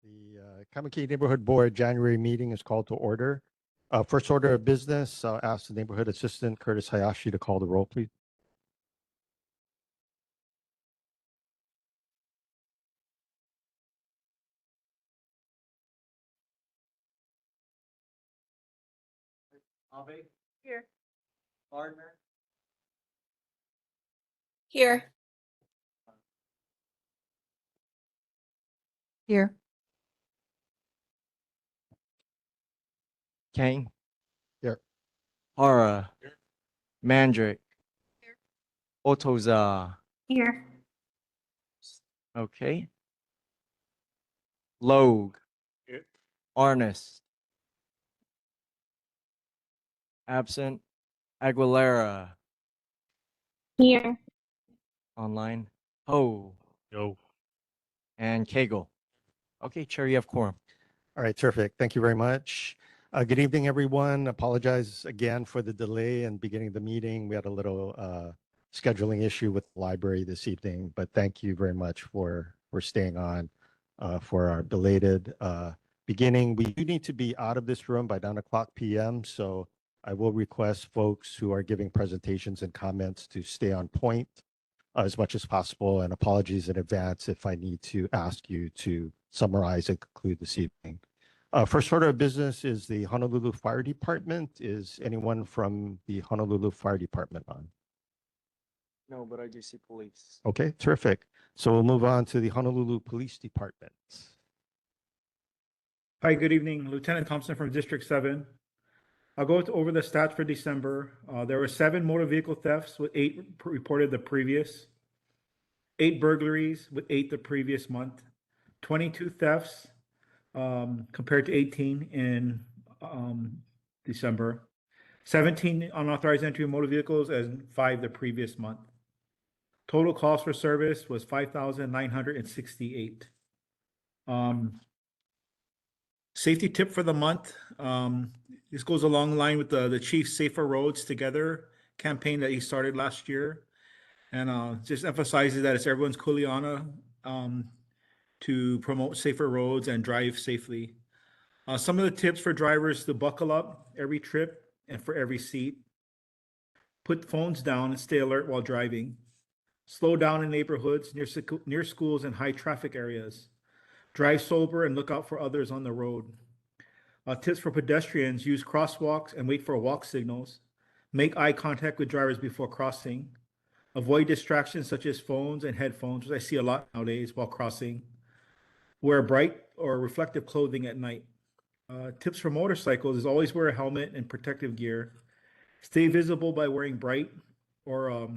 The Kaimukī Neighborhood Board January meeting is called to order. First order of business, I'll ask the Neighborhood Assistant Curtis Hayashi to call the roll, please. Abe? Here. Gardner? Here. Here. Kane? Here. Hara? Here. Mandrick? Here. Otoza? Here. Okay. Logue? Here. Arnis? Absent. Aguilera? Here. Online. Ho? Yo. And Cagle? Okay, Chair, you have quorum. All right, terrific. Thank you very much. Good evening, everyone. Apologize again for the delay in beginning of the meeting. We had a little scheduling issue with the library this evening, but thank you very much for staying on for our belated beginning. We do need to be out of this room by 9 p.m., so I will request folks who are giving presentations and comments to stay on point as much as possible, and apologies in advance if I need to ask you to summarize and conclude this evening. First order of business is the Honolulu Fire Department. Is anyone from the Honolulu Fire Department on? No, but I do see police. Okay, terrific. So we'll move on to the Honolulu Police Department. Hi, good evening. Lieutenant Thompson from District 7. I'll go over the stats for December. There were 7 motor vehicle thefts with 8 reported the previous, 8 burglaries with 8 the previous month, 22 thefts compared to 18 in December, 17 unauthorized entry of motor vehicles and 5 the previous month. Total calls for service was 5,968. Safety tip for the month. This goes along the line with the Chief's Safer Roads Together campaign that he started last year. And just emphasizes that it's everyone's kuleana to promote safer roads and drive safely. Some of the tips for drivers to buckle up every trip and for every seat. Put phones down and stay alert while driving. Slow down in neighborhoods, near schools and high traffic areas. Drive sober and look out for others on the road. Tips for pedestrians: use crosswalks and wait for walk signals. Make eye contact with drivers before crossing. Avoid distractions such as phones and headphones, which I see a lot nowadays while crossing. Wear bright or reflective clothing at night. Tips for motorcycles is always wear a helmet and protective gear. Stay visible by wearing bright or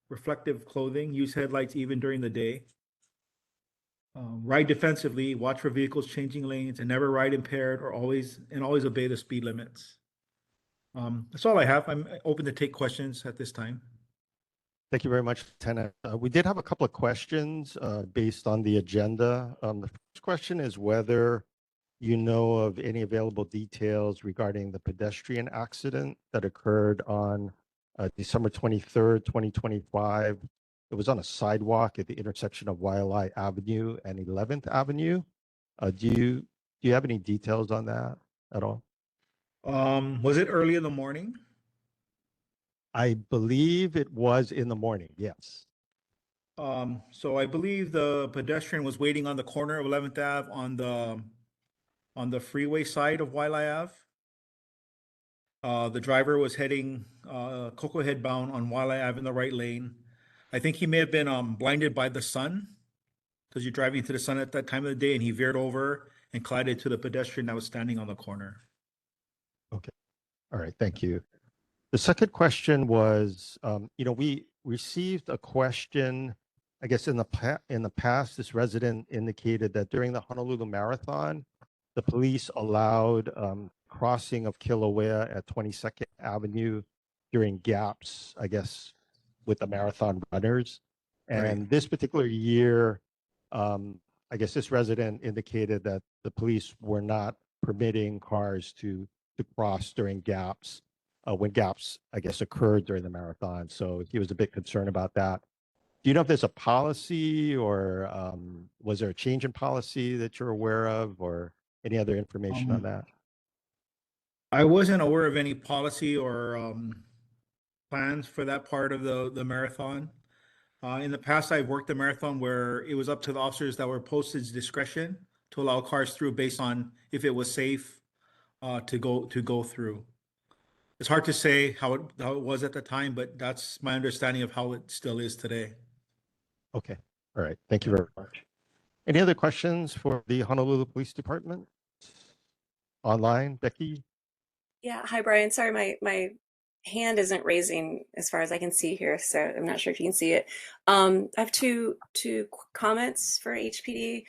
reflective clothing. Use headlights even during the day. Ride defensively, watch for vehicles changing lanes, and never ride impaired or always obey the speed limits. That's all I have. I'm open to take questions at this time. Thank you very much, Lieutenant. We did have a couple of questions based on the agenda. The first question is whether you know of any available details regarding the pedestrian accident that occurred on December 23rd, 2025. It was on a sidewalk at the intersection of Waialae Avenue and 11th Avenue. Do you have any details on that at all? Was it early in the morning? I believe it was in the morning, yes. So I believe the pedestrian was waiting on the corner of 11th Ave on the freeway side of Waialae Ave. The driver was heading Cocoa Head bound on Waialae Ave in the right lane. I think he may have been blinded by the sun because you're driving to the sun at that time of the day, and he veered over and collided to the pedestrian that was standing on the corner. Okay. All right. Thank you. The second question was, we received a question, I guess in the past, this resident indicated that during the Honolulu Marathon, the police allowed crossing of Kilauea at 22nd Avenue during gaps, I guess, with the marathon runners. And Right. this particular year, I guess this resident indicated that the police were not permitting cars to cross during gaps, when gaps, I guess, occurred during the marathon. So he was a bit concerned about that. Do you know if there's a policy or was there a change in policy that you're aware of or any other information on that? I wasn't aware of any policy or plans for that part of the marathon. In the past, I've worked a marathon where it was up to the officers that were posted discretion to allow cars through based on if it was safe to go through. It's hard to say how it was at the time, but that's my understanding of how it still is today. Okay. All right. Thank you very much. Any other questions for the Honolulu Police Department? Online, Becky? Yeah. Hi, Brian. Sorry, my hand isn't raising as far as I can see here, so I'm not sure if you can see it. I have two comments for HPD.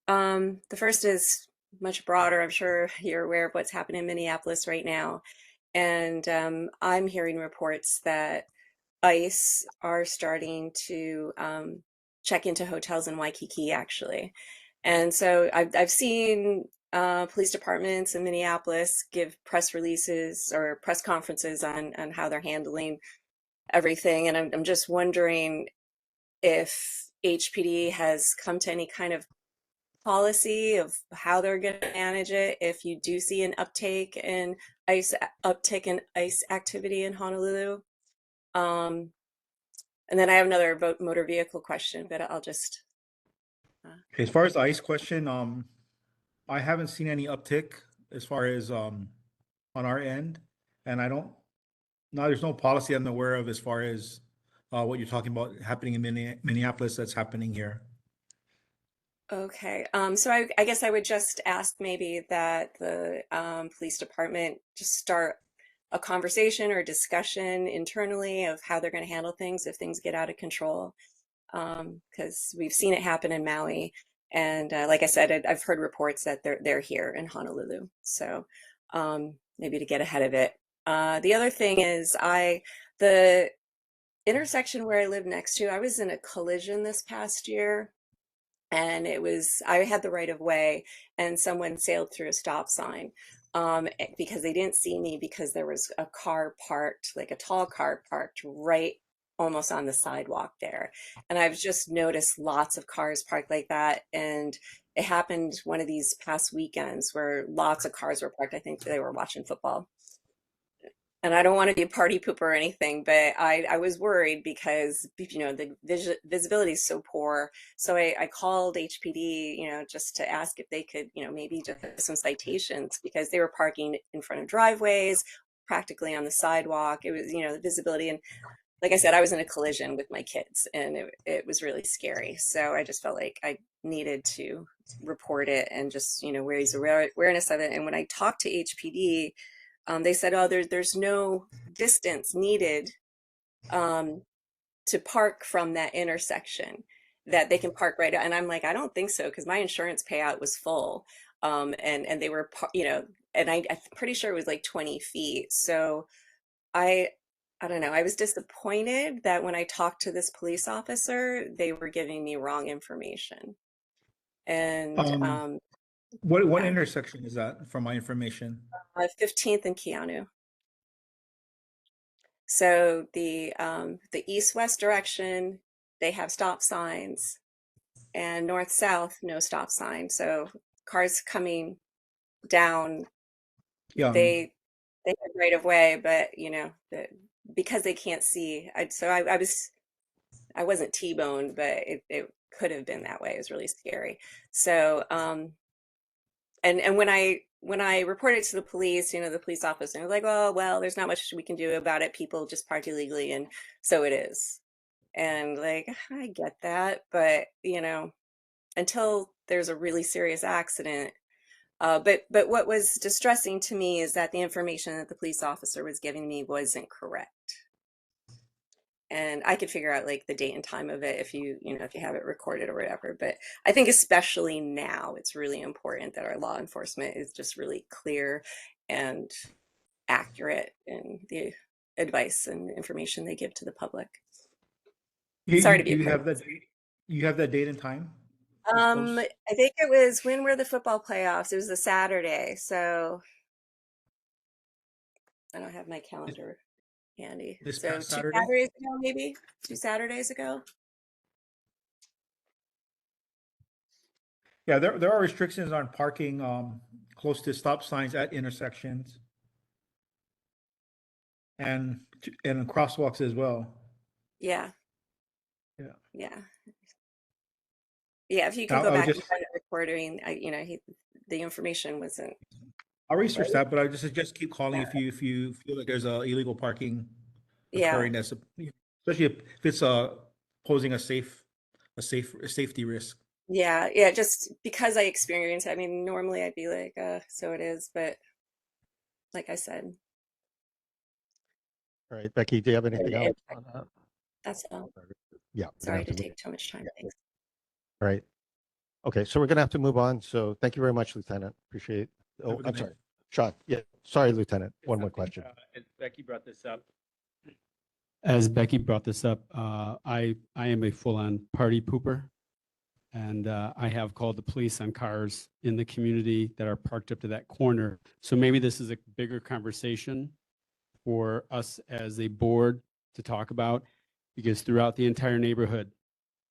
The first is much broader. I'm sure you're aware of what's happening in Minneapolis right now, and I'm hearing reports that ICE are starting to check into hotels in Waikiki, actually. And so I've seen police departments in Minneapolis give press releases or press conferences on how they're handling everything. And I'm just wondering if HPD has come to any kind of policy of how they're going to manage it if you do see an uptick in ICE activity in Honolulu. Um, and then I have another motor vehicle question, but I'll just. Okay, as far as the ICE question, I haven't seen any uptick as far as on our end, and I don't. No, there's no policy I'm aware of as far as what you're talking about happening in Minneapolis that's happening here. Okay, so I guess I would just ask maybe that the police department just start a conversation or discussion internally of how they're going to handle things if things get out of control. Because we've seen it happen in Maui, and like I said, I've heard reports that they're here in Honolulu. So maybe to get ahead of it. The other thing is the intersection where I live next to, I was in a collision this past year, and I had the right of way, and someone sailed through a stop sign because they didn't see me because there was a car parked, like a tall car parked right almost on the sidewalk there. And I've just noticed lots of cars parked like that. And it happened one of these past weekends where lots of cars were parked. I think they were watching football. And I don't want to be a party pooper or anything, but I was worried because, the visibility is so poor. So I called HPD, just to ask if they could, maybe just have some citations because they were parking in front of driveways, practically on the sidewalk. It was, the visibility. And like I said, I was in a collision with my kids and it was really scary. So I just felt like I needed to report it and just, raise awareness of it. And when I talked to HPD, they said, oh, there's no distance needed to park from that intersection, that they can park right out. And I'm like, I don't think so, because my insurance payout was full. And they were, and I'm pretty sure it was like 20 feet. So I don't know. I was disappointed that when I talked to this police officer, they were giving me wrong information. And What yeah, intersection is that for my information? 15th and Keanu. So the east-west direction, they have stop signs, and north-south, no stop sign. So cars coming down, Yeah. they have right of way, but because they can't see, I wasn't T-boned, but it could have been that way. It was really scary. So and when I reported to the police, the police officer was like, oh, well, there's not much we can do about it. People just parked illegally, and so it is. And like, I get that, but until there's a really serious accident. But what was distressing to me is that the information that the police officer was giving me wasn't correct. And I could figure out like the date and time of it if if you have it recorded or whatever. But I think especially now, it's really important that our law enforcement is just really clear and accurate in the advice and information they give to the public. Sorry to be a You have pain. that. You have that date and time disclosed? I think it was, when were the football playoffs? It was a Saturday, so I don't have my calendar handy. This So past Saturday? Two Saturdays ago. Yeah, there are restrictions on parking close to stop signs at intersections and and crosswalks as well. Yeah. Yeah. Yeah. Yeah. If you can Now, go I would back and just find the recording, the information wasn't I'll research right. that, but I just suggest keep calling Yeah. if you feel like there's illegal parking Yeah. occurring that's especially if it's posing a safety risk. Yeah. Yeah. Just because I experienced, I mean, normally I'd be like, so it is, but like I said, All right, Becky, do you have anything else and on that? that's all. Yeah, we're gonna Sorry have to to move. take too much time. Thanks. All right. Okay, so we're gonna have to move on. So thank you very much, Lieutenant. Appreciate. Oh, Have a good I'm night. sorry, Sean. Yeah, sorry, Lieutenant. It's One more okay. question. As Becky brought this up. As Becky brought this up, I am a full-on party pooper. And I have called the police on cars in the community that are parked up to that corner. So maybe this is a bigger conversation for us as a board to talk about, because throughout the entire neighborhood,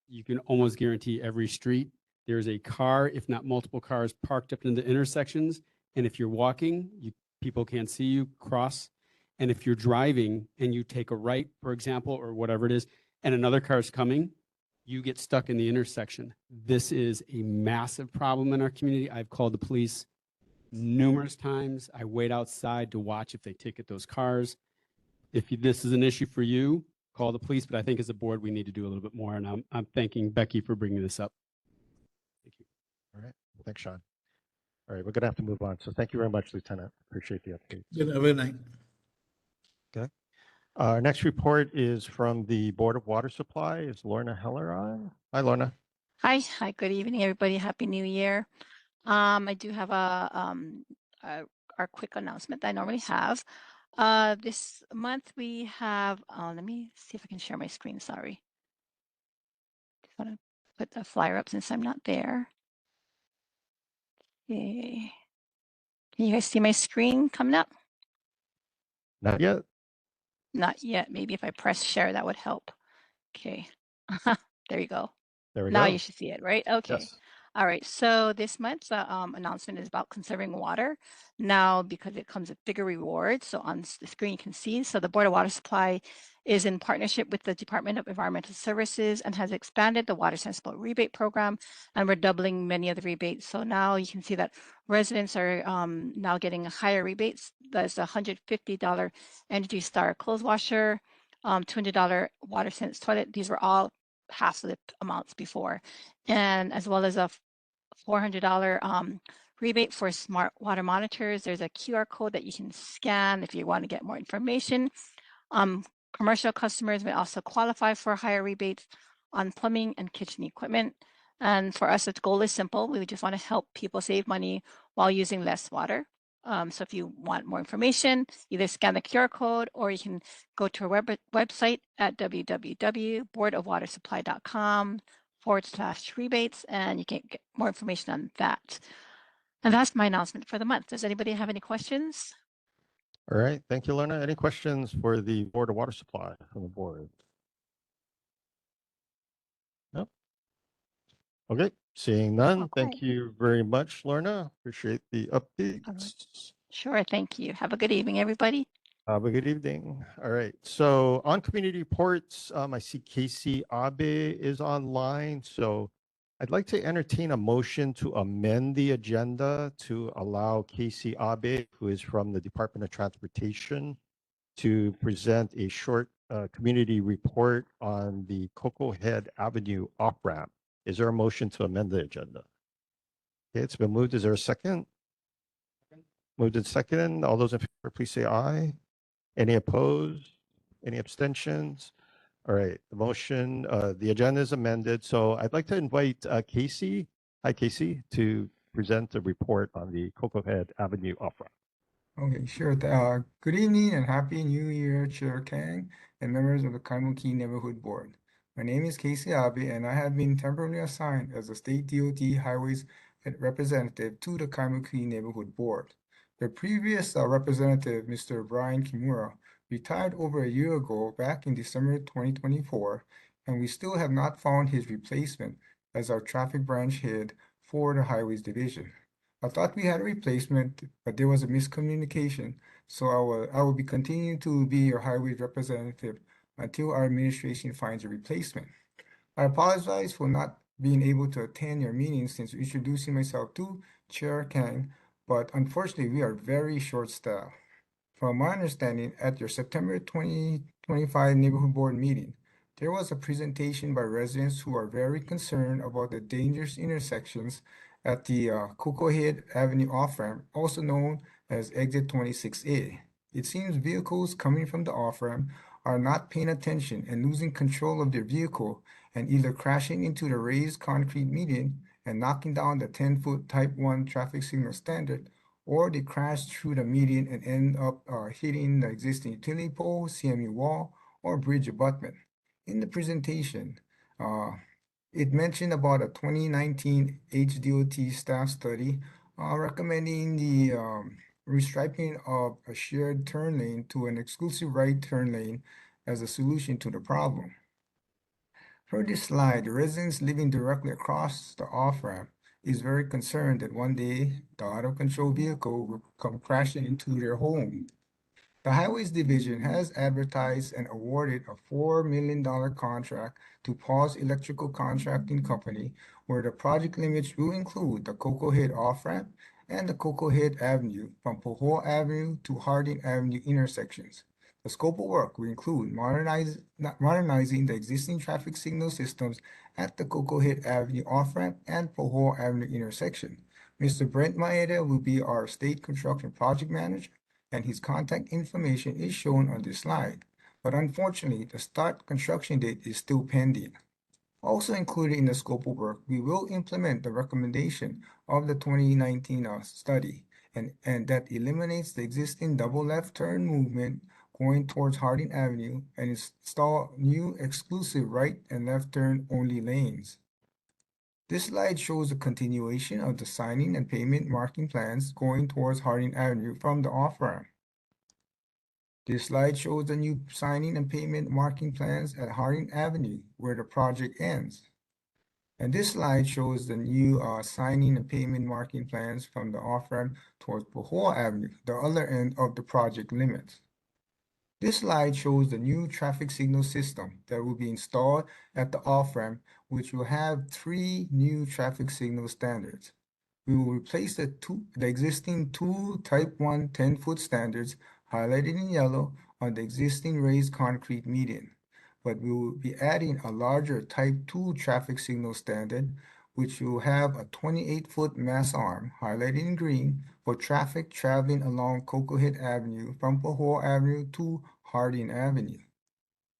you can almost guarantee every street, there's a car, if not multiple cars, parked up in the intersections. And if you're walking, people can't see you cross. And if you're driving and you take a right, for example, or whatever it is, and another car is coming, you get stuck in the intersection. This is a massive problem in our community. I've called the police numerous times. I wait outside to watch if they ticket those cars. If this is an issue for you, call the police. But I think as a board, we need to do a little bit more. And I'm thanking Becky for bringing this up. Thank you. All right, thanks, Sean. All right, we're gonna have to move on. So thank you very much, Lieutenant. Appreciate the update. Have a good night. Okay. Our next report is from the Board of Water Supply. Is Lorna Heller on? Hi, Lorna. Hi, good evening, everybody. Happy New Year. I do have our quick announcement that I normally have. This month we have, let me see if I can share my screen, sorry. Just want to put the flyer up since I'm not there. Okay. Can you guys see my screen coming up? Not yet. Not yet. Maybe if I press share, that would help. Okay. There you go. There we Now go. you should see it, right? Okay. Yes. All right. So this month's announcement is about conserving water. Now, because it comes with bigger rewards, so on the screen you can see. So the Board of Water Supply is in partnership with the Department of Environmental Services and has expanded the Water Sensible Rebate Program, and we're doubling many of the rebates. So now you can see that residents are now getting higher rebates. That's a $150 Energy Star clothes washer, $200 Water Sense toilet. These were all half of the amounts before, and as well as a $400 rebate for smart water monitors. There's a QR code that you can scan if you want to get more information. Commercial customers may also qualify for higher rebates on plumbing and kitchen equipment. And for us, the goal is simple. We just want to help people save money while using less water. So if you want more information, either scan the QR code or you can go to our website at www.boardofwatersupply.com/rebates, and you can get more information on that. And that's my announcement for the month. Does anybody have any questions? All right. Thank you, Lorna. Any questions for the Board of Water Supply from the board? Nope. Okay. Seeing none. Thank Okay. you very much, Lorna. Appreciate the updates. Sure, thank you. Have a good evening, everybody. Have a good evening. All right. So on community reports, I see Casey Abe is online. So I'd like to entertain a motion to amend the agenda to allow Casey Abe, who is from the Department of Transportation, to present a short community report on the Cocoa Head Avenue off-ramp. Is there a motion to amend the agenda? Okay, it's been moved. Is there a second? Moved and second. All those in favor, please say aye. Any opposed? Any abstentions? All right, the motion, the agenda is amended. So I'd like to invite Casey, hi Casey, to present the report on the Cocoa Head Avenue off-ramp. Okay, sure. Good evening and Happy New Year, Chair Kang and members of the Kaimukī Neighborhood Board. My name is Casey Abe, and I have been temporarily assigned as a State DOT Highways representative to the Kaimukī Neighborhood Board. The previous representative, Mr. Brian Kimura, retired over a year ago back in December 2024, and we still have not found his replacement as our traffic branch head for the Highways Division. I thought we had a replacement, but there was a miscommunication, so I will be continuing to be your highways representative until our administration finds a replacement. I apologize for not being able to attend your meeting since introducing myself to Chair Kang, but unfortunately we are very short-staffed. From my understanding, at your September 2025 Neighborhood Board meeting, there was a presentation by residents who are very concerned about the dangerous intersections at the Cocoa Head Avenue off-ramp, also known as Exit 26A. It seems vehicles coming from the off-ramp are not paying attention and losing control of their vehicle and either crashing into the raised concrete median and knocking down the 10-foot Type 1 traffic signal standard, or they crash through the median and end up hitting the existing utility pole, CMU wall, or bridge abutment. In the presentation, it mentioned about a 2019 HDOT staff study recommending the restriping of a shared turn lane to an exclusive right turn lane as a solution to the problem. For this slide, the residents living directly across the off-ramp is very concerned that one day the out-of-control vehicle will come crashing into their home. The Highways Division has advertised and awarded a $4 million contract to Paul's Electrical Contracting Company, where the project limits will include the Cocoa Head off-ramp and the Cocoa Head Avenue from Poho Avenue to Harding Avenue intersections. The scope of work will include modernizing the existing traffic signal systems at the Cocoa Head Avenue off-ramp and Poho Avenue intersection. Mr. Brent Maeda will be our state construction project manager, and his contact information is shown on this slide. But unfortunately, the start construction date is still pending. Also included in the scope of work, we will implement the recommendation of the 2019 study, and that eliminates the existing double left turn movement going towards Harding Avenue and install new exclusive right and left turn only lanes. This slide shows a continuation of the signing and payment marking plans going towards Harding Avenue from the off-ramp. This slide shows the new signing and payment marking plans at Harding Avenue, where the project ends. And this slide shows the new signing and payment marking plans from the off-ramp towards Poho Avenue, the other end of the project limits. This slide shows the new traffic signal system that will be installed at the off-ramp, which will have 3 new traffic signal standards. We will replace the existing 2 Type 1 10-foot standards highlighted in yellow on the existing raised concrete median, but we will be adding a larger Type 2 traffic signal standard, which will have a 28-foot mass arm highlighted in green for traffic traveling along Cocoa Head Avenue from Poho Avenue to Harding Avenue.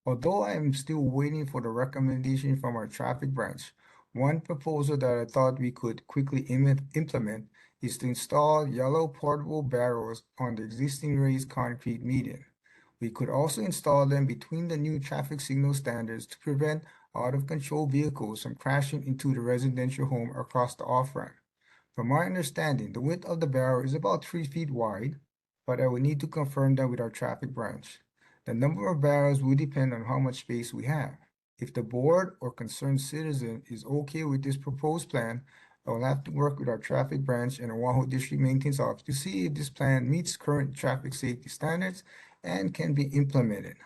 Although I am still waiting for the recommendation from our traffic branch, one proposal that I thought we could quickly implement is to install yellow portable barrels on the existing raised concrete median. We could also install them between the new traffic signal standards to prevent out-of-control vehicles from crashing into the residential home across the off-ramp. From my understanding, the width of the barrel is about 3 feet wide, but I would need to confirm that with our traffic branch. The number of barrels will depend on how much space we have. If the board or concerned citizen is okay with this proposed plan, I will have to work with our traffic branch and Oahu District Maintenance Office to see if this plan meets current traffic safety standards and can be implemented.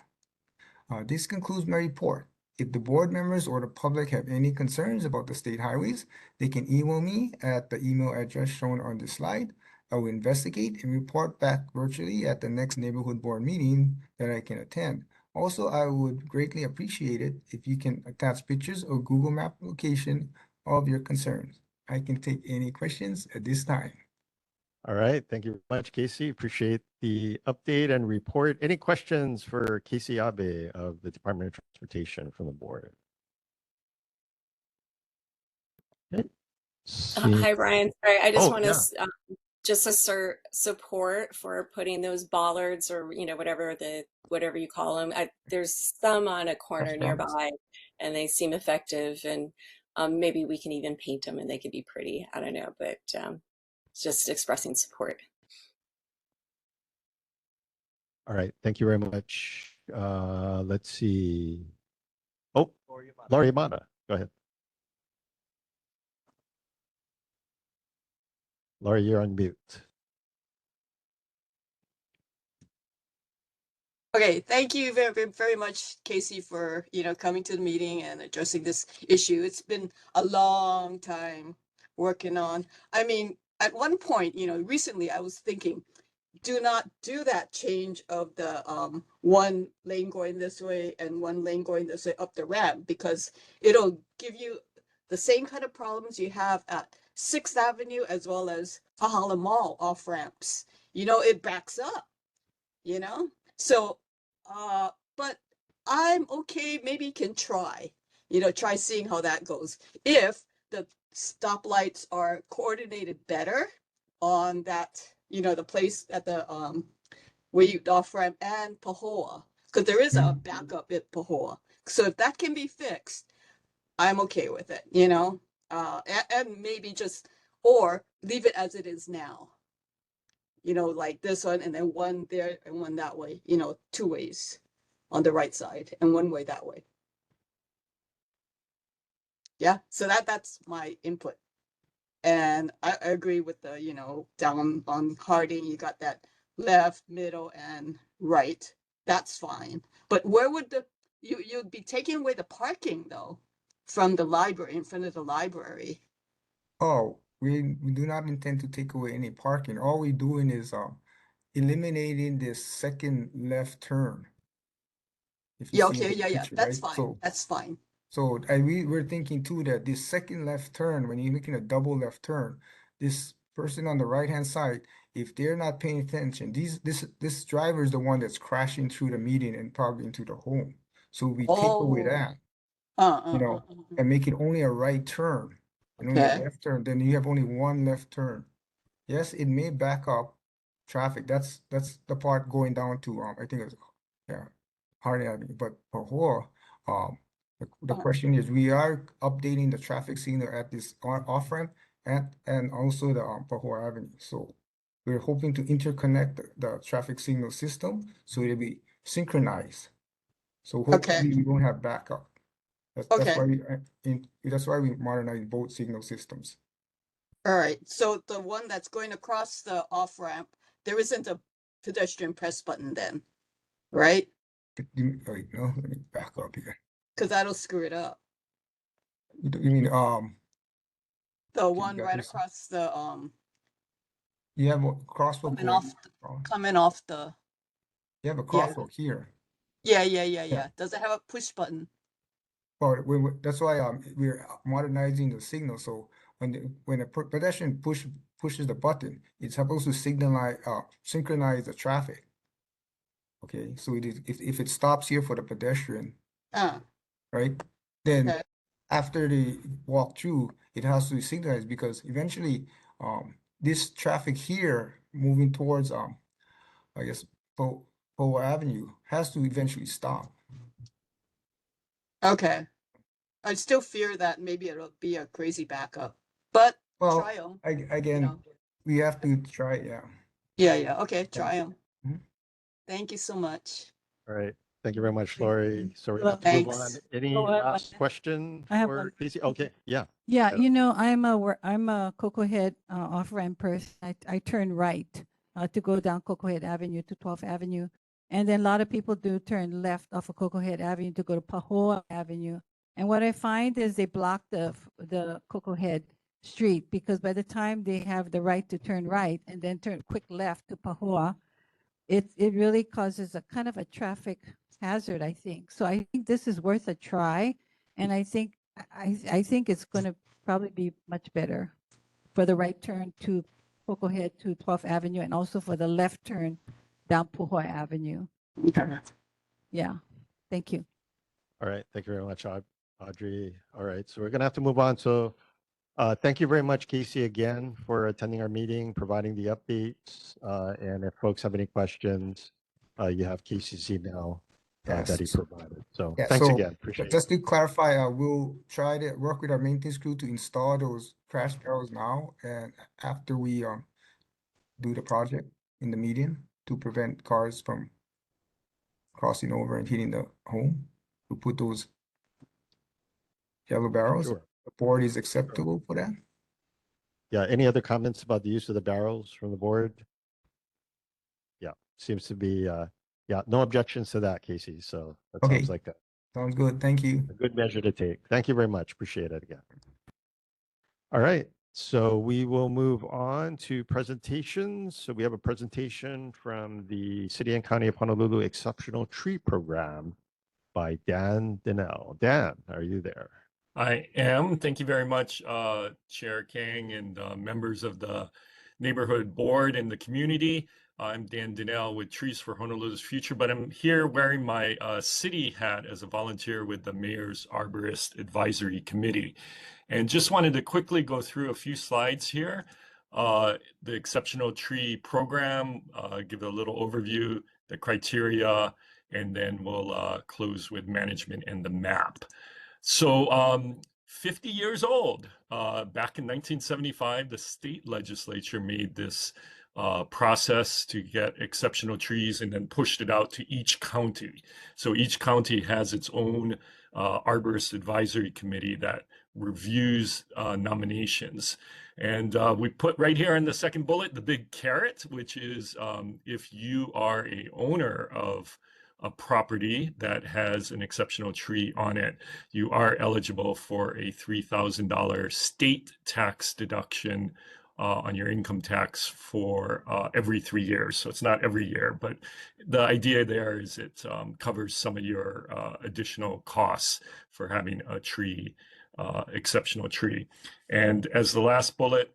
This concludes my report. If the board members or the public have any concerns about the state highways, they can email me at the email address shown on this slide. I will investigate and report back virtually at the next neighborhood board meeting that I can attend. Also, I would greatly appreciate it if you can attach pictures or Google Map location of your concerns. I can take any questions at this time. All right. Thank you very much, Casey. Appreciate the update and report. Any questions for Casey Abe of the Department of Transportation from the board? Okay. Hi, Brian. Sorry, I just Oh, want yeah. to just assert support for putting those bollards or whatever you call them. There's some on a corner nearby, and they seem effective. And maybe we can even paint them, and they could be pretty. I don't know, but just expressing support. All right. Thank you very much. Let's see. Oh, Lori Yamada. Go ahead. Laura, you're on mute. Okay, thank you very much, Casey, for coming to the meeting and addressing this issue. It's been a long time working on. I mean, at one point, recently I was thinking, do not do that change of the one lane going this way and one lane going this way up the ramp, because it'll give you the same kind of problems you have at 6th Avenue as well as Pahala Mall off ramps. It backs up, you know? So, but I'm okay, maybe can try, try seeing how that goes. If the stoplights are coordinated better on that, the place at the where you off ramp and Pahoa, because there is a backup at Pahoa. So if that can be fixed, I'm okay with it, and maybe just, or leave it as it is now. Like this one, and then one there and one that way, 2 ways on the right side and 1 way that way. Yeah, so that's my input. And I agree with the, down on Harding, you got that left, middle, and right. That's fine. But where would you'd be taking away the parking though from the library, in front of the library? Oh, we do not intend to take away any parking. All we're doing is eliminating this second left turn. If you Yeah, see okay, the yeah, picture, that's right? fine. That's fine. So we're thinking too that this second left turn, when you're making a double left turn, this person on the right-hand side, if they're not paying attention, this driver is the one that's crashing through the median and probably into the home. So we take away that, and make it only a right turn and only a Okay. left turn. Then you have only one left turn. Yes, it may back up traffic. That's the part going down to I think it's Harding Avenue, but Pahor, the question is, we are updating the traffic signal at this off ramp and also the Pahor Avenue. So we're hoping to interconnect the traffic signal system so it'll be synchronized. So hopefully we don't have backup. That's why we modernize both signal systems. All right, so the one that's going across the off ramp, there isn't a pedestrian press button then, right? Wait, no, let me back up here. Because that'll screw it up. You mean The one right across the you have a crosswalk coming off the you have a crosswalk here. Yeah. Does it have a push button? Well, that's why we're modernizing the signal. So when a pedestrian pushes the button, it's supposed to synchronize the traffic. Okay, so if it stops here for the pedestrian, right? Then after they walk through, it has to be synchronized, because eventually this traffic here moving towards I guess Powell Avenue has to eventually stop. Okay. I still fear that maybe it'll be a crazy backup, but try them. Again, we have to try, yeah. Yeah. Okay, try them. Mhm. Thank you so much. All right. Thank you very much, Lori. So we're going to move on. Thanks. Any last question I have for one. Casey? Okay, yeah. Yeah, Yeah. I'm a Cocoa Head off-ramp person. I turn right to go down Cocoa Head Avenue to 12th Avenue. And then a lot of people do turn left off of Cocoa Head Avenue to go to Pahoa Avenue. And what I find is they block the Cocoa Head Street, because by the time they have the right to turn right and then turn quick left to Pahoa, it really causes a kind of a traffic hazard, I think. So I think this is worth a try. And I think it's going to probably be much better for the right turn to Cocoa Head to 12th Avenue, and also for the left turn down Puhoi Avenue. Yeah. Thank you. All right. Thank you very much, Audrey. All right. So we're going to have to move on. So thank you very much, Casey, again, for attending our meeting, providing the updates. And if folks have any questions, you have Casey's email that he provided. So Yeah, thanks so again. Appreciate it. just to clarify, we'll try to work with our maintenance crew to install those crash barrels now, and after we do the project in the median, to prevent cars from crossing over and hitting the home, we put those yellow barrels. Sure. The board is acceptable for that? Yeah, any other comments about the use of the barrels from the board? Yeah, seems to be, yeah, no objections to that, Casey. So that Okay. sounds like Sounds good. Thank you. a good measure to take. Thank you very much. Appreciate it again. All right, so we will move on to presentations. So we have a presentation from the City and County of Honolulu Exceptional Tree Program by Dan Donnell. Dan, are you there? I am. Thank you very much, Chair Kang and members of the neighborhood board and the community. I'm Dan Donnell with Trees for Honolulu's Future, but I'm here wearing my city hat as a volunteer with the Mayor's Arborist Advisory Committee. And just wanted to quickly go through a few slides here. The Exceptional Tree Program, give a little overview, the criteria, and then we'll close with management and the map. So 50 years old, back in 1975, the state legislature made this process to get exceptional trees and then pushed it out to each county. So each county has its own arborist advisory committee that reviews nominations. And we put right here in the second bullet, the big carrot, which is if you are a owner of a property that has an exceptional tree on it, you are eligible for a $3,000 state tax deduction on your income tax for every 3 years. So it's not every year, but the idea there is it covers some of your additional costs for having a tree, exceptional tree. And as the last bullet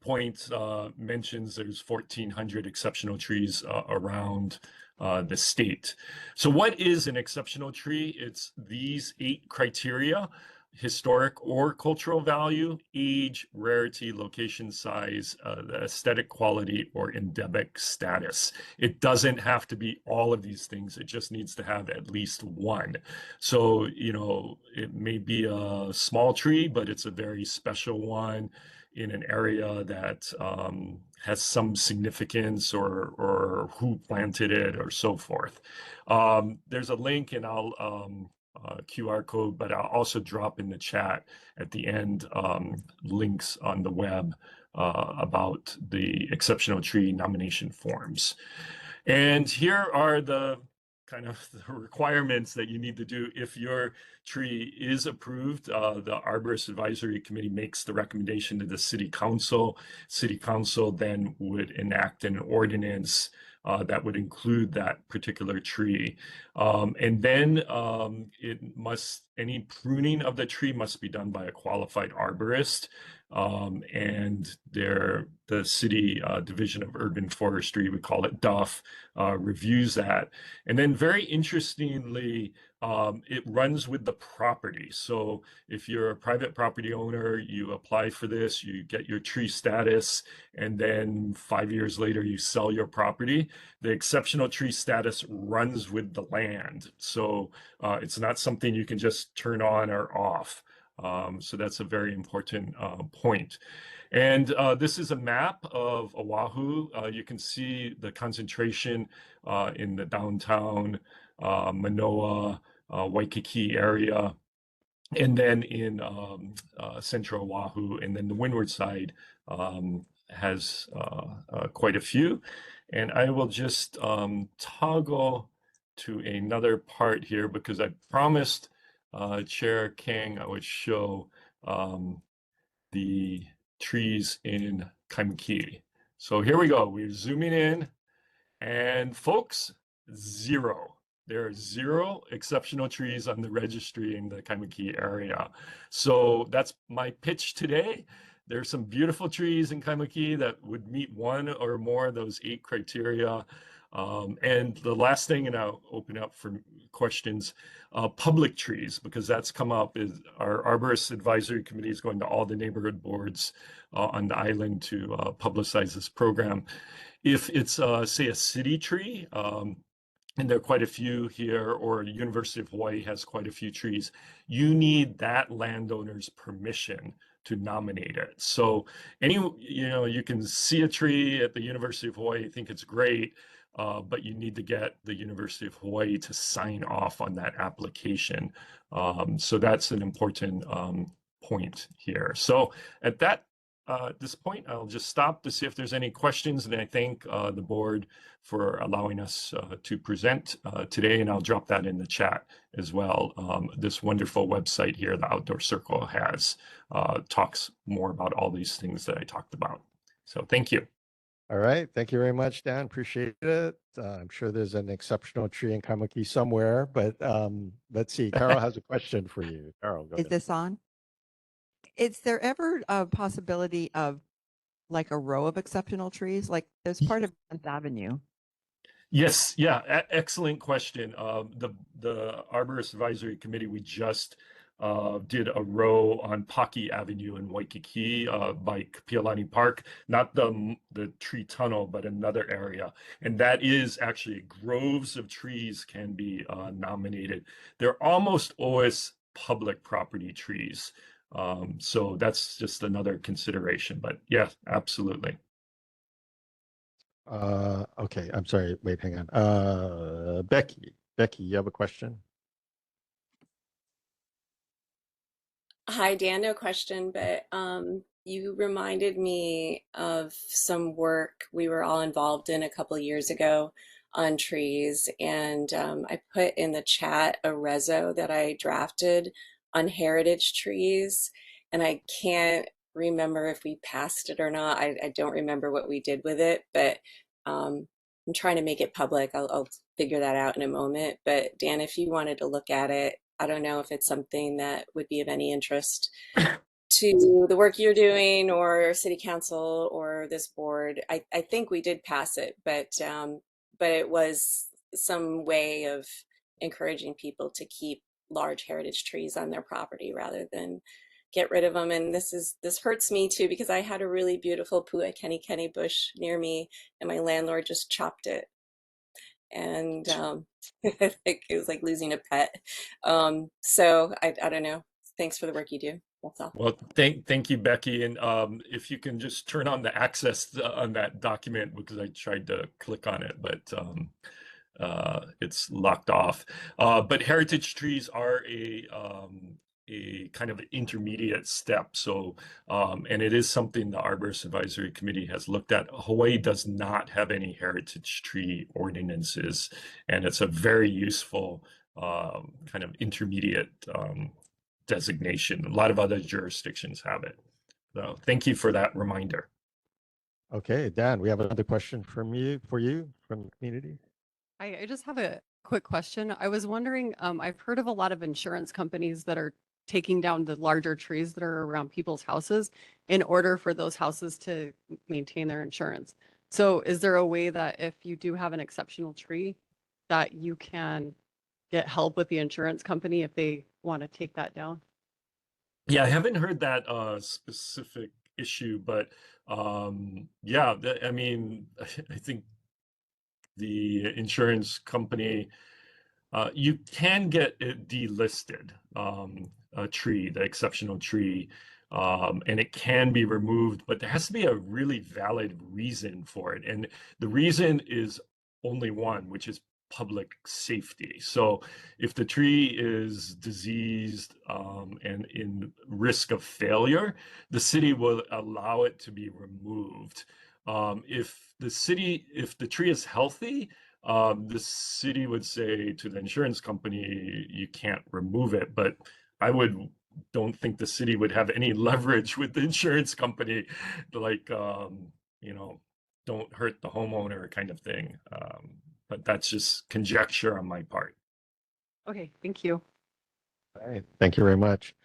point mentions, there's 1,400 exceptional trees around the state. So what is an exceptional tree? It's these 8 criteria: historic or cultural value, age, rarity, location, size, the aesthetic quality, or endemic status. It doesn't have to be all of these things. It just needs to have at least one. So, you know, it may be a small tree, but it's a very special one in an area that has some significance, or who planted it, or so forth. There's a link, and I'll QR code, but I'll also drop in the chat at the end links on the web about the exceptional tree nomination forms. And here are the kind of the requirements that you need to do if your tree is approved. The Arborist Advisory Committee makes the recommendation to the City Council. City Council then would enact an ordinance that would include that particular tree. And then any pruning of the tree must be done by a qualified arborist. And the city division of urban forestry, we call it DUF, reviews that. And then very interestingly, it runs with the property. So if you're a private property owner, you apply for this, you get your tree status, and then 5 years later, you sell your property. The exceptional tree status runs with the land. So it's not something you can just turn on or off. So that's a very important point. And this is a map of Oahu. You can see the concentration in the downtown Manoa, Waikiki area, and then in central Oahu, and then the windward side has quite a few. And I will just toggle to another part here, because I promised Chair Kang I would show the trees in Kaimukī. So here we go. We're zooming in, and folks, 0. There are 0 exceptional trees on the registry in the Kaimukī area. So that's my pitch today. There's some beautiful trees in Kaimukī that would meet one or more of those 8 criteria. And the last thing, and I'll open up for questions, public trees, because that's come up, is our Arborist Advisory Committee is going to all the neighborhood boards on the island to publicize this program. If it's, say, a city tree, and there are quite a few here, or University of Hawaii has quite a few trees, you need that landowner's permission to nominate it. So you can see a tree at the University of Hawaii, think it's great, but you need to get the University of Hawaii to sign off on that application. So that's an important point here. So at that at this point, I'll just stop to see if there's any questions, and I thank the board for allowing us to present today, and I'll drop that in the chat as well. This wonderful website here, the Outdoor Circle, has talks more about all these things that I talked about. So thank you. All right. Thank you very much, Dan. Appreciate it. I'm sure there's an exceptional tree in Kaimukī somewhere, but let's see. Carol has a question for you. Carol, go Is ahead. this on? Is there ever a possibility of like a row of exceptional trees? Like there's part of 10th Avenue. Yes, yeah, excellent question. The Arborist Advisory Committee, we just did a row on Pocky Avenue in Waikiki by Kapiolani Park, not the tree tunnel, but another area. And that is actually groves of trees can be nominated. They're almost always public property trees. So that's just another consideration, but yeah, absolutely. Okay, I'm sorry. Wait, hang on. Becky, you have a question? Hi, Dan, no question, but you reminded me of some work we were all involved in a couple years ago on trees, and I put in the chat a reso that I drafted on heritage trees, and I can't remember if we passed it or not. I don't remember what we did with it, but I'm trying to make it public. I'll figure that out in a moment. But Dan, if you wanted to look at it, I don't know if it's something that would be of any interest to the work you're doing or city council or this board. I think we did pass it, but it was some way of encouraging people to keep large heritage trees on their property rather than get rid of them. And this hurts me too, because I had a really beautiful Pua Kenny bush near me and my landlord just chopped it. And it was like losing a pet. So I don't know. Thanks for the work you do. That's all. Well, thank you, Becky. And if you can just turn on the access on that document, because I tried to click on it, but it's locked off. But heritage trees are a kind of intermediate step. So, and it is something the Arborist Advisory Committee has looked at. Hawaii does not have any heritage tree ordinances, and it's a very useful kind of intermediate designation. A lot of other jurisdictions have it. So thank you for that reminder. Okay, Dan, we have another question for you from the community. I just have a quick question. I was wondering, I've heard of a lot of insurance companies that are taking down the larger trees that are around people's houses in order for those houses to maintain their insurance. So is there a way that if you do have an exceptional tree that you can get help with the insurance company if they want to take that down? Yeah, I haven't heard that specific issue, but yeah, I mean, I think the insurance company, you can get it delisted, a tree, the exceptional tree, and it can be removed, but there has to be a really valid reason for it. And the reason is only one, which is public safety. So if the tree is diseased and in risk of failure, the city will allow it to be removed. If the tree is healthy, the city would say to the insurance company, you can't remove it. But I don't think the city would have any leverage with the insurance company, like, you know, don't hurt the homeowner kind of thing. But that's just conjecture on my part. Okay, thank you. All right, thank you very much.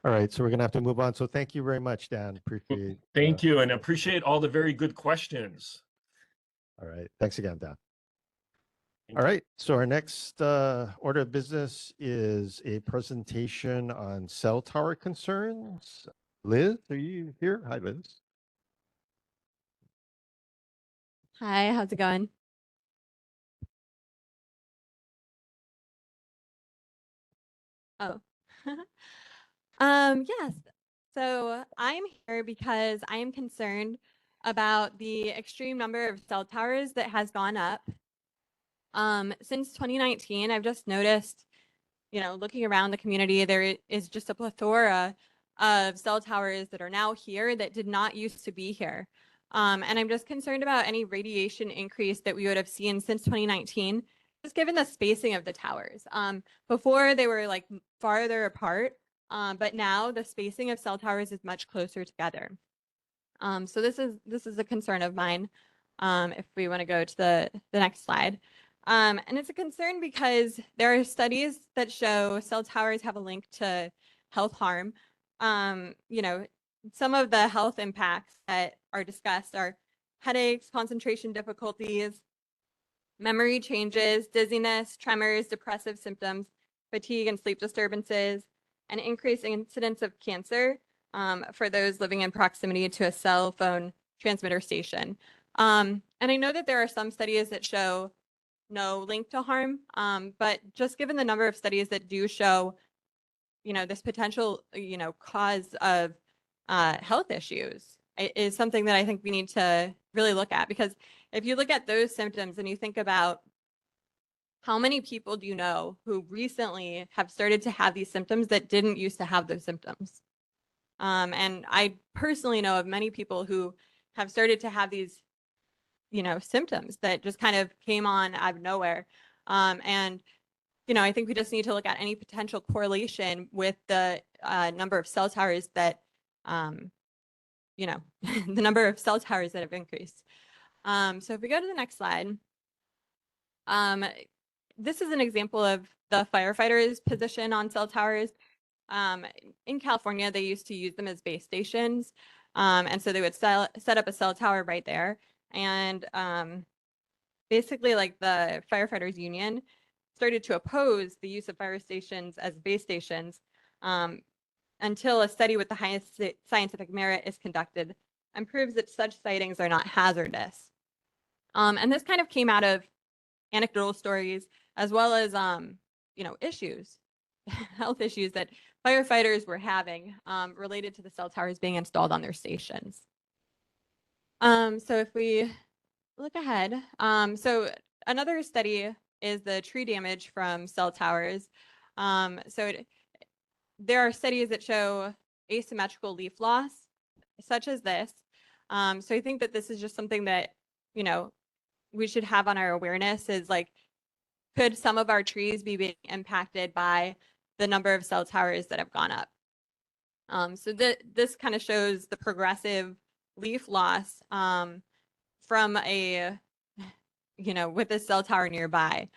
All right, so we're gonna have to move on. So thank you very much, Dan. Appreciate. Thank you, and appreciate all the very good questions. All right, thanks again, Dan. Thank All you. right, so our next order of business is a presentation on cell tower concerns. Liz, are you here? Hi, Liz. Hi, how's it going? Oh. Yes. So I'm here because I am concerned about the extreme number of cell towers that has gone up. Since 2019, I've just noticed, looking around the community, there is just a plethora of cell towers that are now here that did not used to be here. And I'm just concerned about any radiation increase that we would have seen since 2019, just given the spacing of the towers. Before they were like farther apart, but now the spacing of cell towers is much closer together. So this is a concern of mine. If we want to go to the next slide. And it's a concern because there are studies that show cell towers have a link to health harm. You know, some of the health impacts that are discussed are headaches, concentration difficulties, memory changes, dizziness, tremors, depressive symptoms, fatigue and sleep disturbances, and increased incidence of cancer for those living in proximity to a cell phone transmitter station. And I know that there are some studies that show no link to harm, but just given the number of studies that do show, you know, this potential, you know, cause of health issues is something that I think we need to really look at. Because if you look at those symptoms and you think about how many people do you know who recently have started to have these symptoms that didn't used to have those symptoms? And I personally know of many people who have started to have these, you know, symptoms that just kind of came on out of nowhere. And, you know, I think we just need to look at any potential correlation with the number of cell towers that, you know, the number of cell towers that have increased. So if we go to the next slide, this is an example of the firefighters' position on cell towers. In California, they used to use them as base stations. And so they would set up a cell tower right there. And basically, like the firefighters union started to oppose the use of fire stations as base stations until a study with the highest scientific merit is conducted and proves that such sightings are not hazardous. And this kind of came out of anecdotal stories as well as, you know, issues, health issues that firefighters were having related to the cell towers being installed on their stations. So if we look ahead, so another study is the tree damage from cell towers. There are studies that show asymmetrical leaf loss, such as this. So I think that this is just something that, you know, we should have on our awareness is like, could some of our trees be being impacted by the number of cell towers that have gone up? So this kind of shows the progressive leaf loss from a, you know, with a cell tower nearby.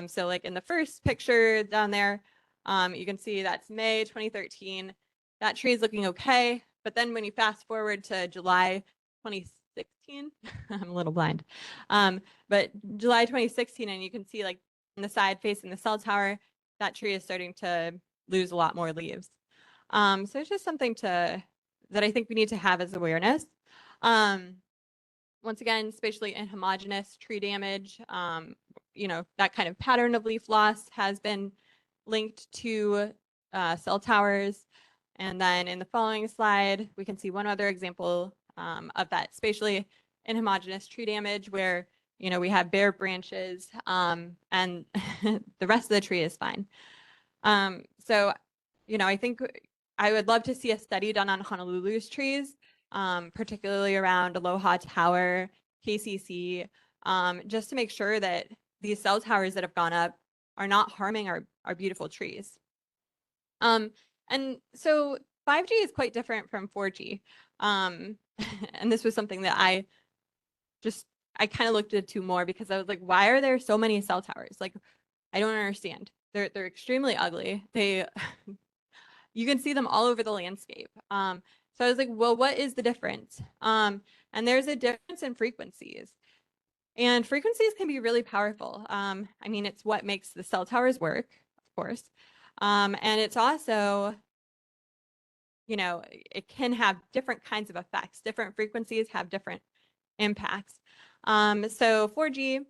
So like in the first picture down there, you can see that's May 2013. That tree is looking okay. But then when you fast forward to July 2016, I'm a little blind. But July 2016, and you can see like in the side facing the cell tower, that tree is starting to lose a lot more leaves. So it's just something that I think we need to have as awareness. Once again, spatially inhomogeneous tree damage, you know, that kind of pattern of leaf loss has been linked to cell towers. And then in the following slide, we can see one other example of that spatially inhomogeneous tree damage where, you know, we have bare branches and the rest of the tree is fine. So, you know, I think I would love to see a study done on Honolulu's trees, particularly around Aloha Tower, KCC, just to make sure that these cell towers that have gone up are not harming our beautiful trees. And so 5G is quite different from 4G. And this was something that I kind of looked into more because I was like, why are there so many cell towers? Like, I don't understand. They're extremely ugly. You can see them all over the landscape. So I was like, well, what is the difference? And there's a difference in frequencies. And frequencies can be really powerful. I mean, it's what makes the cell towers work, of course. And it's also, you know, it can have different kinds of effects. Different frequencies have different impacts. So 4G,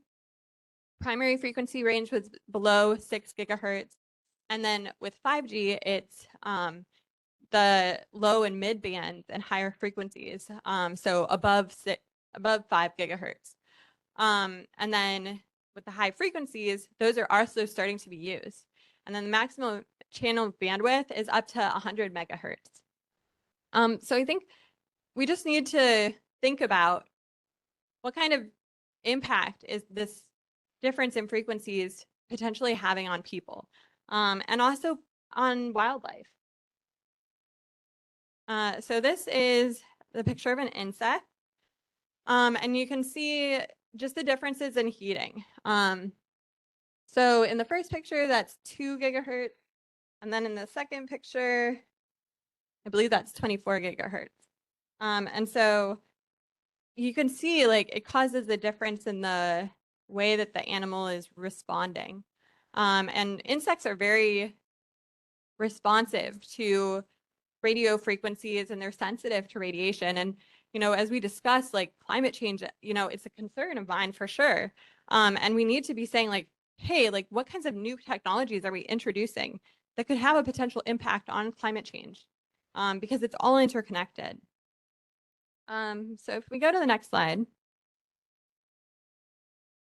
primary frequency range was below 6 gigahertz. And then with 5G, it's the low and mid bands and higher frequencies, so above 5 gigahertz. And then with the high frequencies, those are also starting to be used. And then the maximum channel bandwidth is up to 100 megahertz. So I think we just need to think about what kind of impact is this difference in frequencies potentially having on people, and also on wildlife. So this is the picture of an insect, and you can see just the differences in heating. So in the first picture, that's 2 gigahertz, and then in the second picture, I believe that's 24 gigahertz. And so you can see like it causes a difference in the way that the animal is responding. And insects are very responsive to radio frequencies and they're sensitive to radiation. And, you know, as we discussed, like climate change, you know, it's a concern of mine for sure. And we need to be saying like, hey, like what kinds of new technologies are we introducing that could have a potential impact on climate change? Because it's all interconnected. So if we go to the next slide,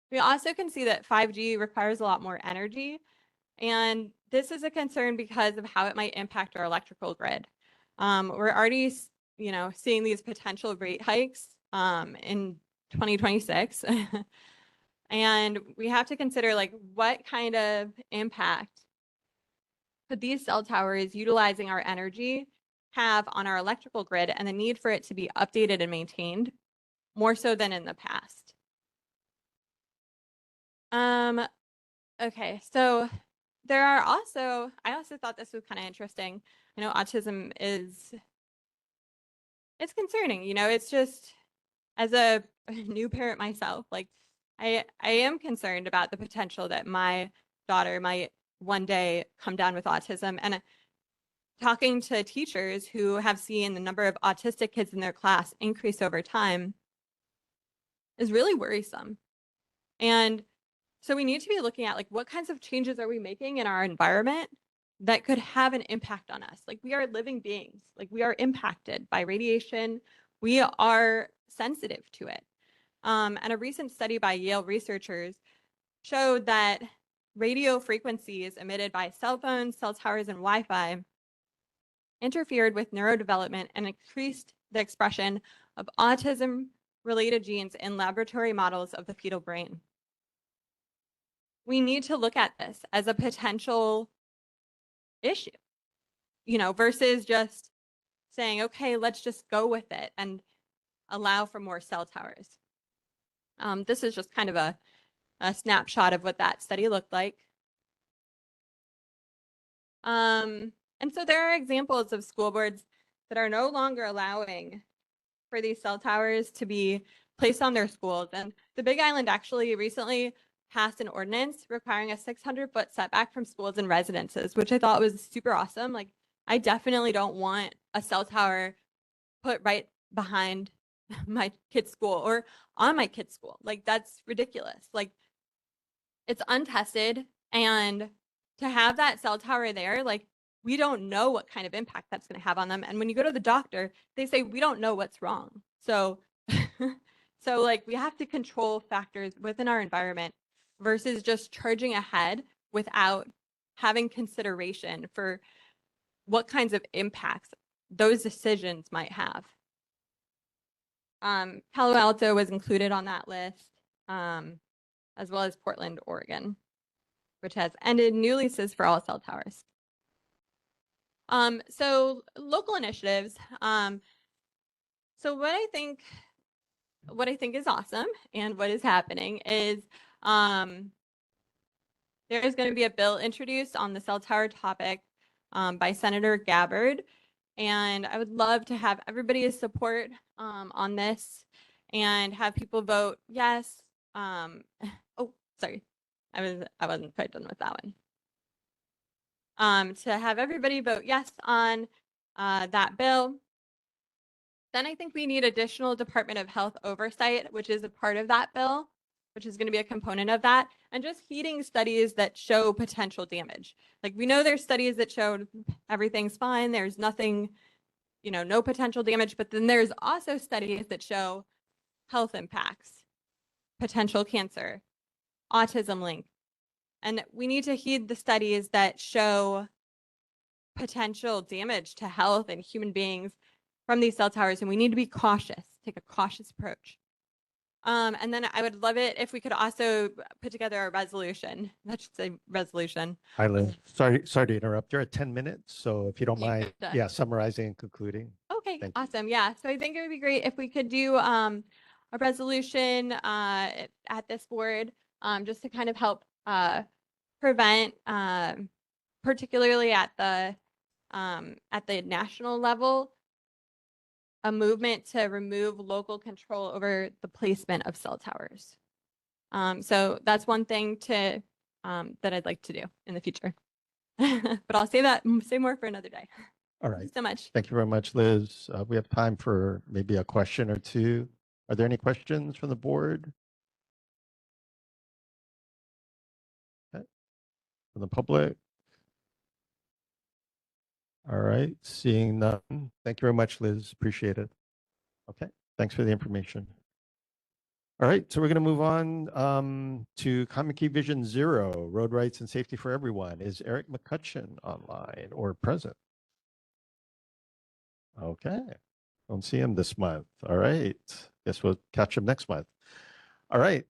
we also can see that 5G requires a lot more energy. And this is a concern because of how it might impact our electrical grid. We're already, you know, seeing these potential rate hikes in 2026. And we have to consider like what kind of impact could these cell towers utilizing our energy have on our electrical grid and the need for it to be updated and maintained more so than in the past. Okay, so there are also, I also thought this was kind of interesting. I know autism is, it's concerning, you know, it's just, as a new parent myself, like I am concerned about the potential that my daughter might one day come down with autism. And talking to teachers who have seen the number of autistic kids in their class increase over time is really worrisome. And so we need to be looking at like what kinds of changes are we making in our environment that could have an impact on us. Like we are living beings, like we are impacted by radiation. We are sensitive to it. And a recent study by Yale researchers showed that radio frequencies emitted by cell phones, cell towers, and Wi-Fi interfered with neurodevelopment and increased the expression of autism-related genes in laboratory models of the fetal brain. We need to look at this as a potential issue, you know, versus just saying, okay, let's just go with it and allow for more cell towers. This is just kind of a snapshot of what that study looked like. And so there are examples of school boards that are no longer allowing for these cell towers to be placed on their schools. And the Big Island actually recently passed an ordinance requiring a 600-foot setback from schools and residences, which I thought was super awesome. Like, I definitely don't want a cell tower put right behind my kid's school or on my kid's school. Like, that's ridiculous. Like, it's untested. And to have that cell tower there, like, we don't know what kind of impact that's going to have on them. And when you go to the doctor, they say, we don't know what's wrong. So, so like, we have to control factors within our environment versus just charging ahead without having consideration for what kinds of impacts those decisions might have. Palo Alto was included on that list, as well as Portland, Oregon, which has ended new leases for all cell towers. So local initiatives. So what I think is awesome and what is happening is there is going to be a bill introduced on the cell tower topic by Senator Gabbard. And I would love to have everybody's support on this and have people vote yes. Oh, sorry. I wasn't quite done with that one. To have everybody vote yes on that bill. Then I think we need additional Department of Health oversight, which is a part of that bill, which is going to be a component of that, and just heating studies that show potential damage. Like, we know there's studies that show everything's fine, there's nothing, you know, no potential damage, but then there's also studies that show health impacts, potential cancer, autism link. And we need to heed the studies that show potential damage to health and human beings from these cell towers, and we need to be cautious, take a cautious approach. And then I would love it if we could also put together a resolution. That should say resolution. Hi, Liz. Sorry to interrupt. You're at 10 minutes, so if you don't Okay, mind, done. yeah, summarizing and concluding. Okay, Thank you. awesome. Yeah, so I think it would be great if we could do a resolution at this board just to kind of help prevent, particularly at the national level, a movement to remove local control over the placement of cell towers. So that's one thing to that I'd like to do in the future. But I'll say more for another day. All Thank you right. so much. Thank you very much, Liz. We have time for maybe a question or two. Are there any questions from the board? Okay. From the public? All right, seeing none. Thank you very much, Liz. Appreciate it. Okay, thanks for the information. All right, so we're going to move on to Kaimukī Vision Zero, Road Rights and Safety for Everyone. Is Eric McCutcheon online or present? Okay, don't see him this month. All right, guess we'll catch him next month. All right,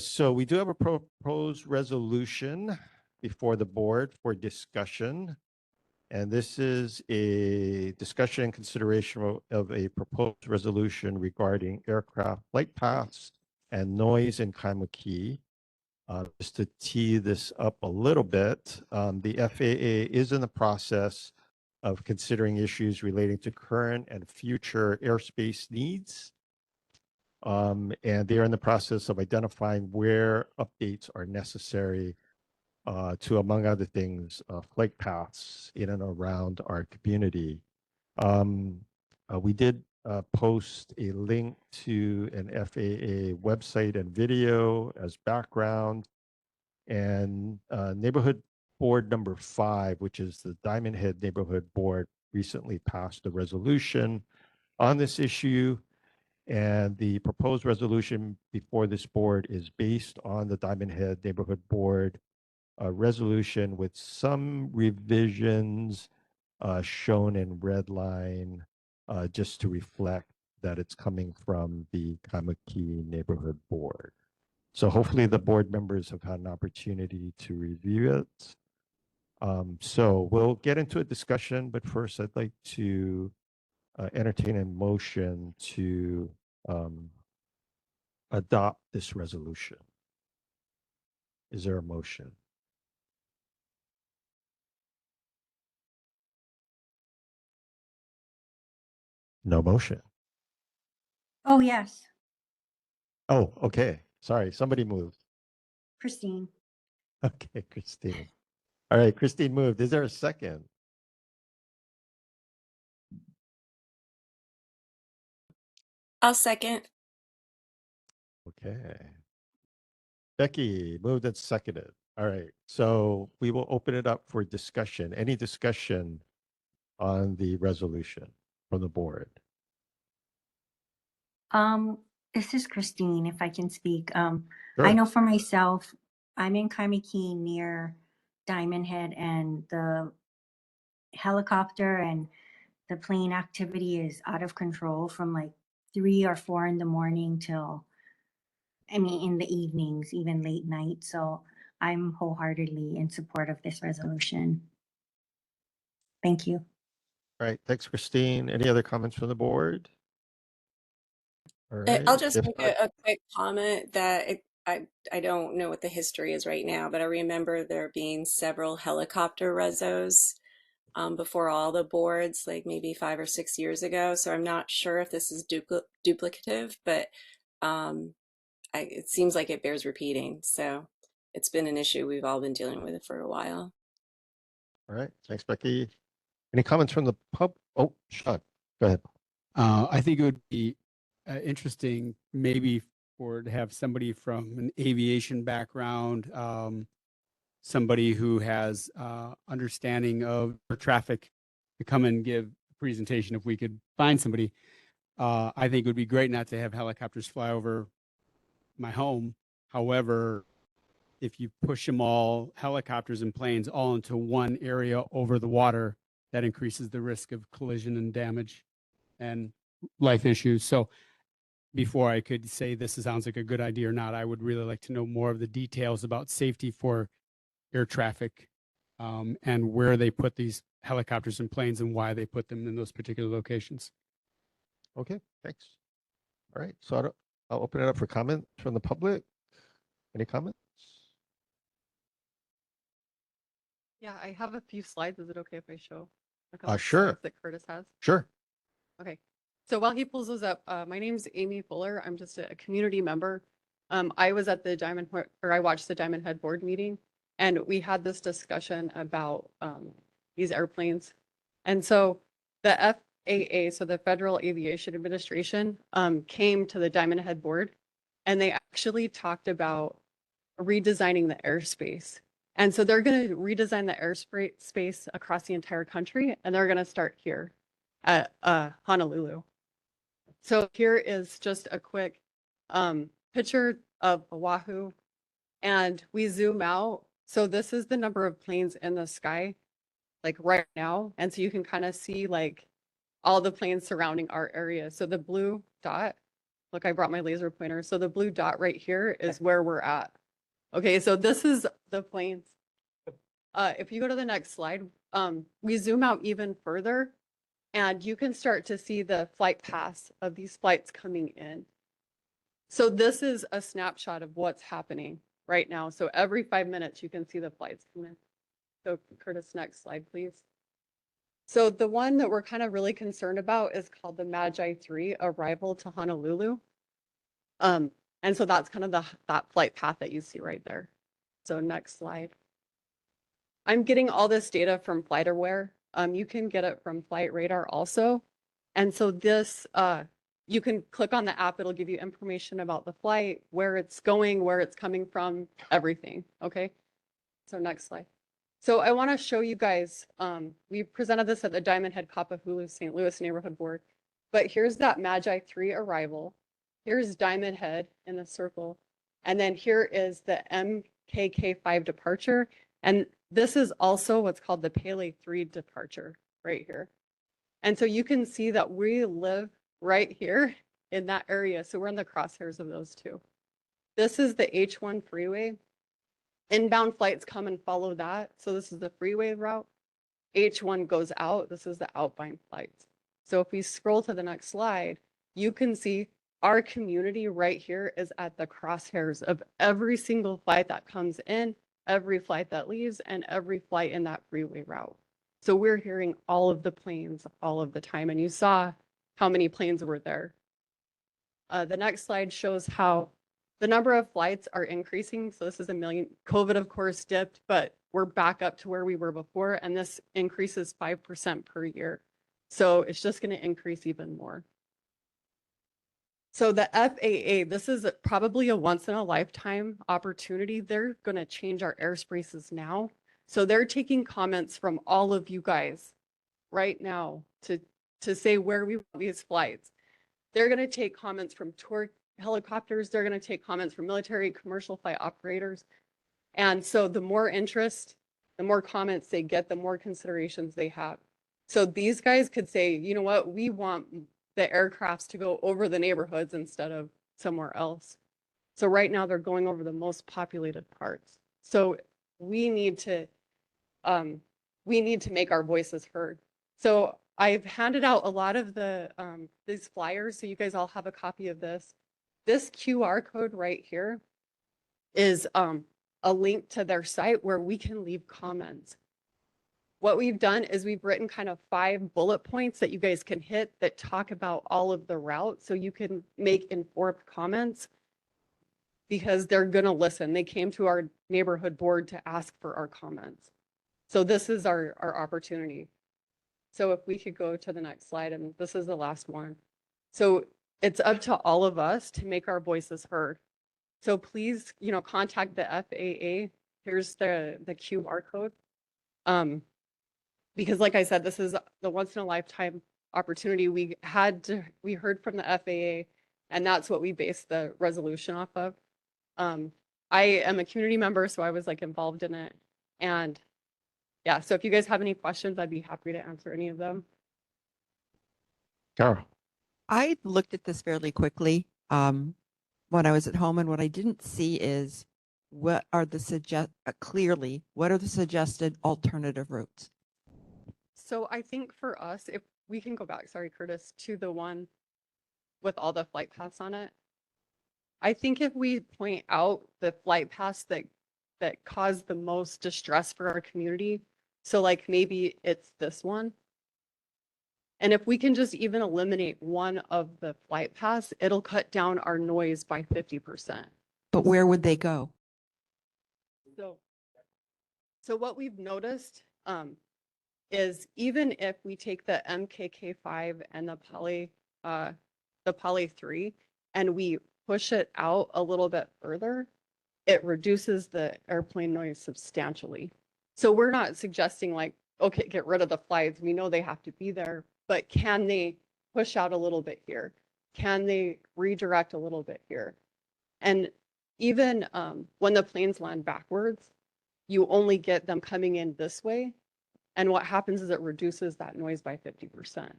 so we do have a proposed resolution before the board for discussion. And this is a discussion and consideration of a proposed resolution regarding aircraft flight paths and noise in Kaimukī. Just to tee this up a little bit, the FAA is in the process of considering issues relating to current and future airspace needs. And they are in the process of identifying where updates are necessary to, among other things, flight paths in and around our community. We did post a link to an FAA website and video as background, and Neighborhood Board number 5, which is the Diamond Head Neighborhood Board, recently passed a resolution on this issue. And the proposed resolution before this board is based on the Diamond Head Neighborhood Board resolution with some revisions shown in red line just to reflect that it's coming from the Kaimukī Neighborhood Board. So hopefully the board members have had an opportunity to review it. So we'll get into a discussion, but first I'd like to entertain a motion to adopt this resolution. Is there a motion? No motion. Oh, yes, Oh, okay. Sorry, somebody moved. Christine. Okay, Christine. All right, Christine moved. Is there a second? I'll second. Okay. Becky moved and seconded. All right, so we will open it up for discussion. Any discussion on the resolution from the board? This is Christine, if I can speak. I Sure. know for myself, I'm in Kaimukī near Diamond Head, and the helicopter and the plane activity is out of control from like 3 or 4 in the morning till, I mean, in the evenings, even late night. So I'm wholeheartedly in support of this resolution. Thank you. All right, thanks, Christine. Any other comments from the board? All right. I'll just if make not- a quick comment that I don't know what the history is right now, but I remember there being several helicopter resos before all the boards, like maybe 5 or 6 years ago. So I'm not sure if this is duplicative, but it seems like it bears repeating. So it's been an issue we've all been dealing with it for a while. All right, thanks, Becky. Any comments from the pub? Oh, Sean, go ahead. I think it would be interesting maybe to have somebody from an aviation background, somebody who has understanding of traffic to come and give a presentation. If we could find somebody, I think it would be great not to have helicopters fly over my home. However, if you push them all, helicopters and planes, all into one area over the water, that increases the risk of collision and damage. and life issues. So before I could say this sounds like a good idea or not, I would really like to know more of the details about safety for air traffic, and where they put these helicopters and planes and why they put them in those particular locations. Okay, thanks. All right, so I'll open it up for comment from the public. Any comments? Yeah, I have a few slides. Is it okay if I show a couple Sure. slides that Curtis has? Sure. Okay. So while he pulls those up, my name's Amy Fuller. I'm just a community member. I was at the I watched the Diamond Head board meeting, and we had this discussion about these airplanes. And so the FAA, so the Federal Aviation Administration, came to the Diamond Head board, and they actually talked about redesigning the airspace. And so they're going to redesign the airspace across the entire country, and they're going to start here at Honolulu. So here is just a quick picture of Oahu, and we zoom out. So this is the number of planes in the sky, like right now. And so you can kind of see like all the planes surrounding our area. So the blue dot, look, I brought my laser pointer. So the blue dot right here is where we're at. Okay, so this is the planes. If you go to the next slide, we zoom out even further, and you can start to see the flight paths of these flights coming in. So this is a snapshot of what's happening right now. So every 5 minutes, you can see the flights come in. So Curtis, next slide, please. So the one that we're kind of really concerned about is called the Magi 3 arrival to Honolulu. And so that's kind of that flight path that you see right there. So next slide. I'm getting all this data from FlightAware. You can get it from Flight Radar also. And so this, you can click on the app. It'll give you information about the flight, where it's going, where it's coming from, everything. Okay. So next slide. So I want to show you guys, we presented this at the Diamond Head Kapahulu St. Louis Neighborhood Board, but here's that Magi 3 arrival. Here's Diamond Head in the circle. And then here is the MKK5 departure. And this is also what's called the Pele 3 departure right here. And so you can see that we live right here in that area. So we're in the crosshairs of those two. This is the H1 freeway. Inbound flights come and follow that. So this is the freeway route. H1 goes out. This is the outbound flights. So if we scroll to the next slide, you can see our community right here is at the crosshairs of every single flight that comes in, every flight that leaves, and every flight in that freeway route. So we're hearing all of the planes all of the time, and you saw how many planes were there. The next slide shows how the number of flights are increasing. So this is 1 million. COVID, of course, dipped, but we're back up to where we were before, and this increases 5% per year. So it's just going to increase even more. So the FAA, this is probably a once in a lifetime opportunity. They're going to change our airspaces now. So they're taking comments from all of you guys right now to say where we want these flights. They're going to take comments from tour helicopters. They're going to take comments from military, commercial flight operators. And so the more interest, the more comments they get, the more considerations they have. So these guys could say, you know what, we want the aircrafts to go over the neighborhoods instead of somewhere else. So right now they're going over the most populated parts. So we need to make our voices heard. So I've handed out a lot of the these flyers, so you guys all have a copy of this. This QR code right here is a link to their site where we can leave comments. What we've done is we've written kind of 5 bullet points that you guys can hit that talk about all of the routes, so you can make informed comments because they're going to listen. They came to our neighborhood board to ask for our comments. So this is our opportunity. So if we could go to the next slide, and this is the last one. So it's up to all of us to make our voices heard. So please, you know, contact the FAA. Here's the QR code. Because like I said, this is the once in a lifetime opportunity. We heard from the FAA, and that's what we based the resolution off of. I am a community member, so I was like involved in it. And yeah, so if you guys have any questions, I'd be happy to answer any of them. Carol. I looked at this fairly quickly when I was at home, and what I didn't see is what are the what are the suggested alternative routes? So I think for us, if we can go back, sorry, Curtis, to the one with all the flight paths on it. I think if we point out the flight paths that cause the most distress for our community, so like maybe it's this one. And if we can just even eliminate one of the flight paths, it'll cut down our noise by 50%. But where would they go? So what we've noticed is even if we take the MKK5 and the poly 3 and we push it out a little bit further, it reduces the airplane noise substantially. So we're not suggesting like, okay, get rid of the flights. We know they have to be there, but can they push out a little bit here? Can they redirect a little bit here? And even when the planes land backwards, you only get them coming in this way. And what happens is it reduces that noise by 50%.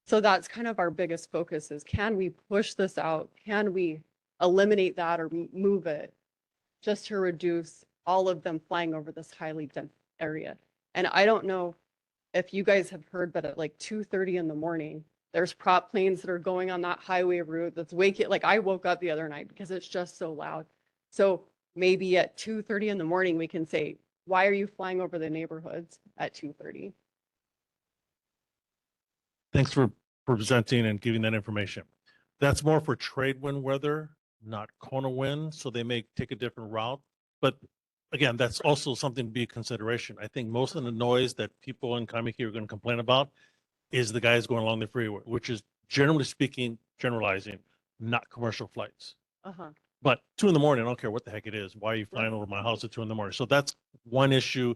So that's kind of our biggest focus is, can we push this out? Can we eliminate that or move it just to reduce all of them flying over this highly dense area? And I don't know if you guys have heard, but at like 2:30 in the morning, there's prop planes that are going on that highway route that's waking, like I woke up the other night because it's just so loud. So maybe at 2:30 in the morning, we can say, why are you flying over the neighborhoods at 2:30? Thanks for presenting and giving that information. That's more for trade wind weather, not Kona wind, so they may take a different route. But again, that's also something to be a consideration. I think most of the noise that people in Kaimukī are going to complain about is the guys going along the freeway, which is generally speaking, generalizing, not commercial flights. But 2 in the morning, I don't care what the heck it is. Why are you flying over my house at 2 in the morning? So that's one issue.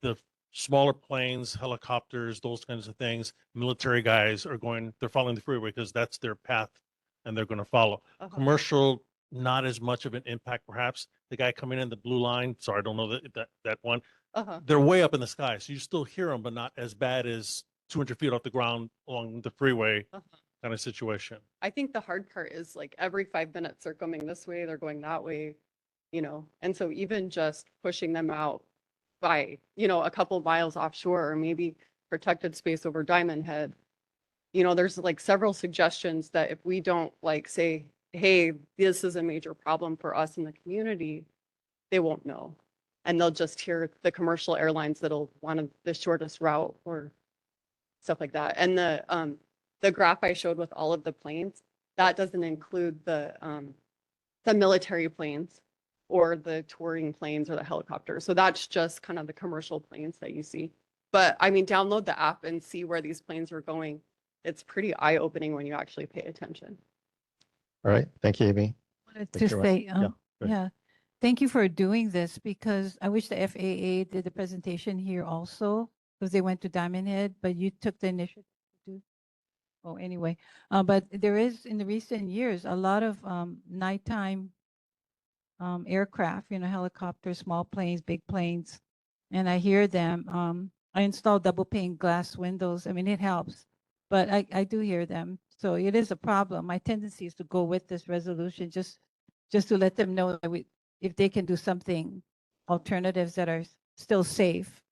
The smaller planes, helicopters, those kinds of things, military guys are they're following the freeway because that's their path and they're going to follow. Commercial, not as much of an impact, perhaps. The guy coming in the blue line, sorry, I don't know that one. They're way up in the sky, so you still hear them, but not as bad as 200 feet off the ground along the freeway kind of situation. I think the hard part is like every 5 minutes they're coming this way, they're going that way, and so even just pushing them out by, a couple miles offshore or maybe protected space over Diamond Head, there's like several suggestions that if we don't like say, hey, this is a major problem for us in the community, they won't know. And they'll just hear the commercial airlines that'll want the shortest route or stuff like that. And the graph I showed with all of the planes, that doesn't include the military planes or the touring planes or the helicopters. So that's just kind of the commercial planes that you see. But I mean, download the app and see where these planes are going. It's pretty eye-opening when you actually pay attention. All right. Thank you, Amy. To say, yeah, thank you for doing this because I wish the FAA did the presentation here also because they went to Diamond Head, but you took the initiative to do. Oh, anyway, but there is in the recent years a lot of nighttime aircraft, helicopters, small planes, big planes, and I hear them. I installed double pane glass windows. I mean, it helps, but I do hear them. So it is a problem. My tendency is to go with this resolution just to let them know that if they can do something, alternatives that are still safe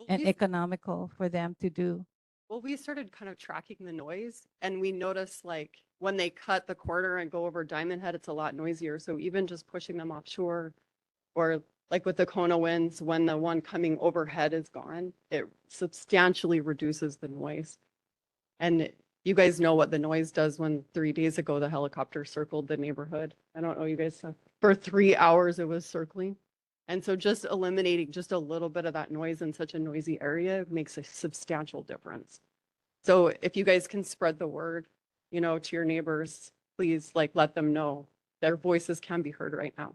and economical for them to do. Well, we started kind of tracking the noise and we noticed like when they cut the corner and go over Diamond Head, it's a lot noisier. So even just pushing them offshore or like with the Kona winds, when the one coming overhead is gone, it substantially reduces the noise. And you guys know what the noise does when 3 days ago, the helicopter circled the neighborhood. I don't know, you guys, for 3 hours it was circling. And so just eliminating just a little bit of that noise in such a noisy area makes a substantial difference. So if you guys can spread the word, to your neighbors, please let them know their voices can be heard right now.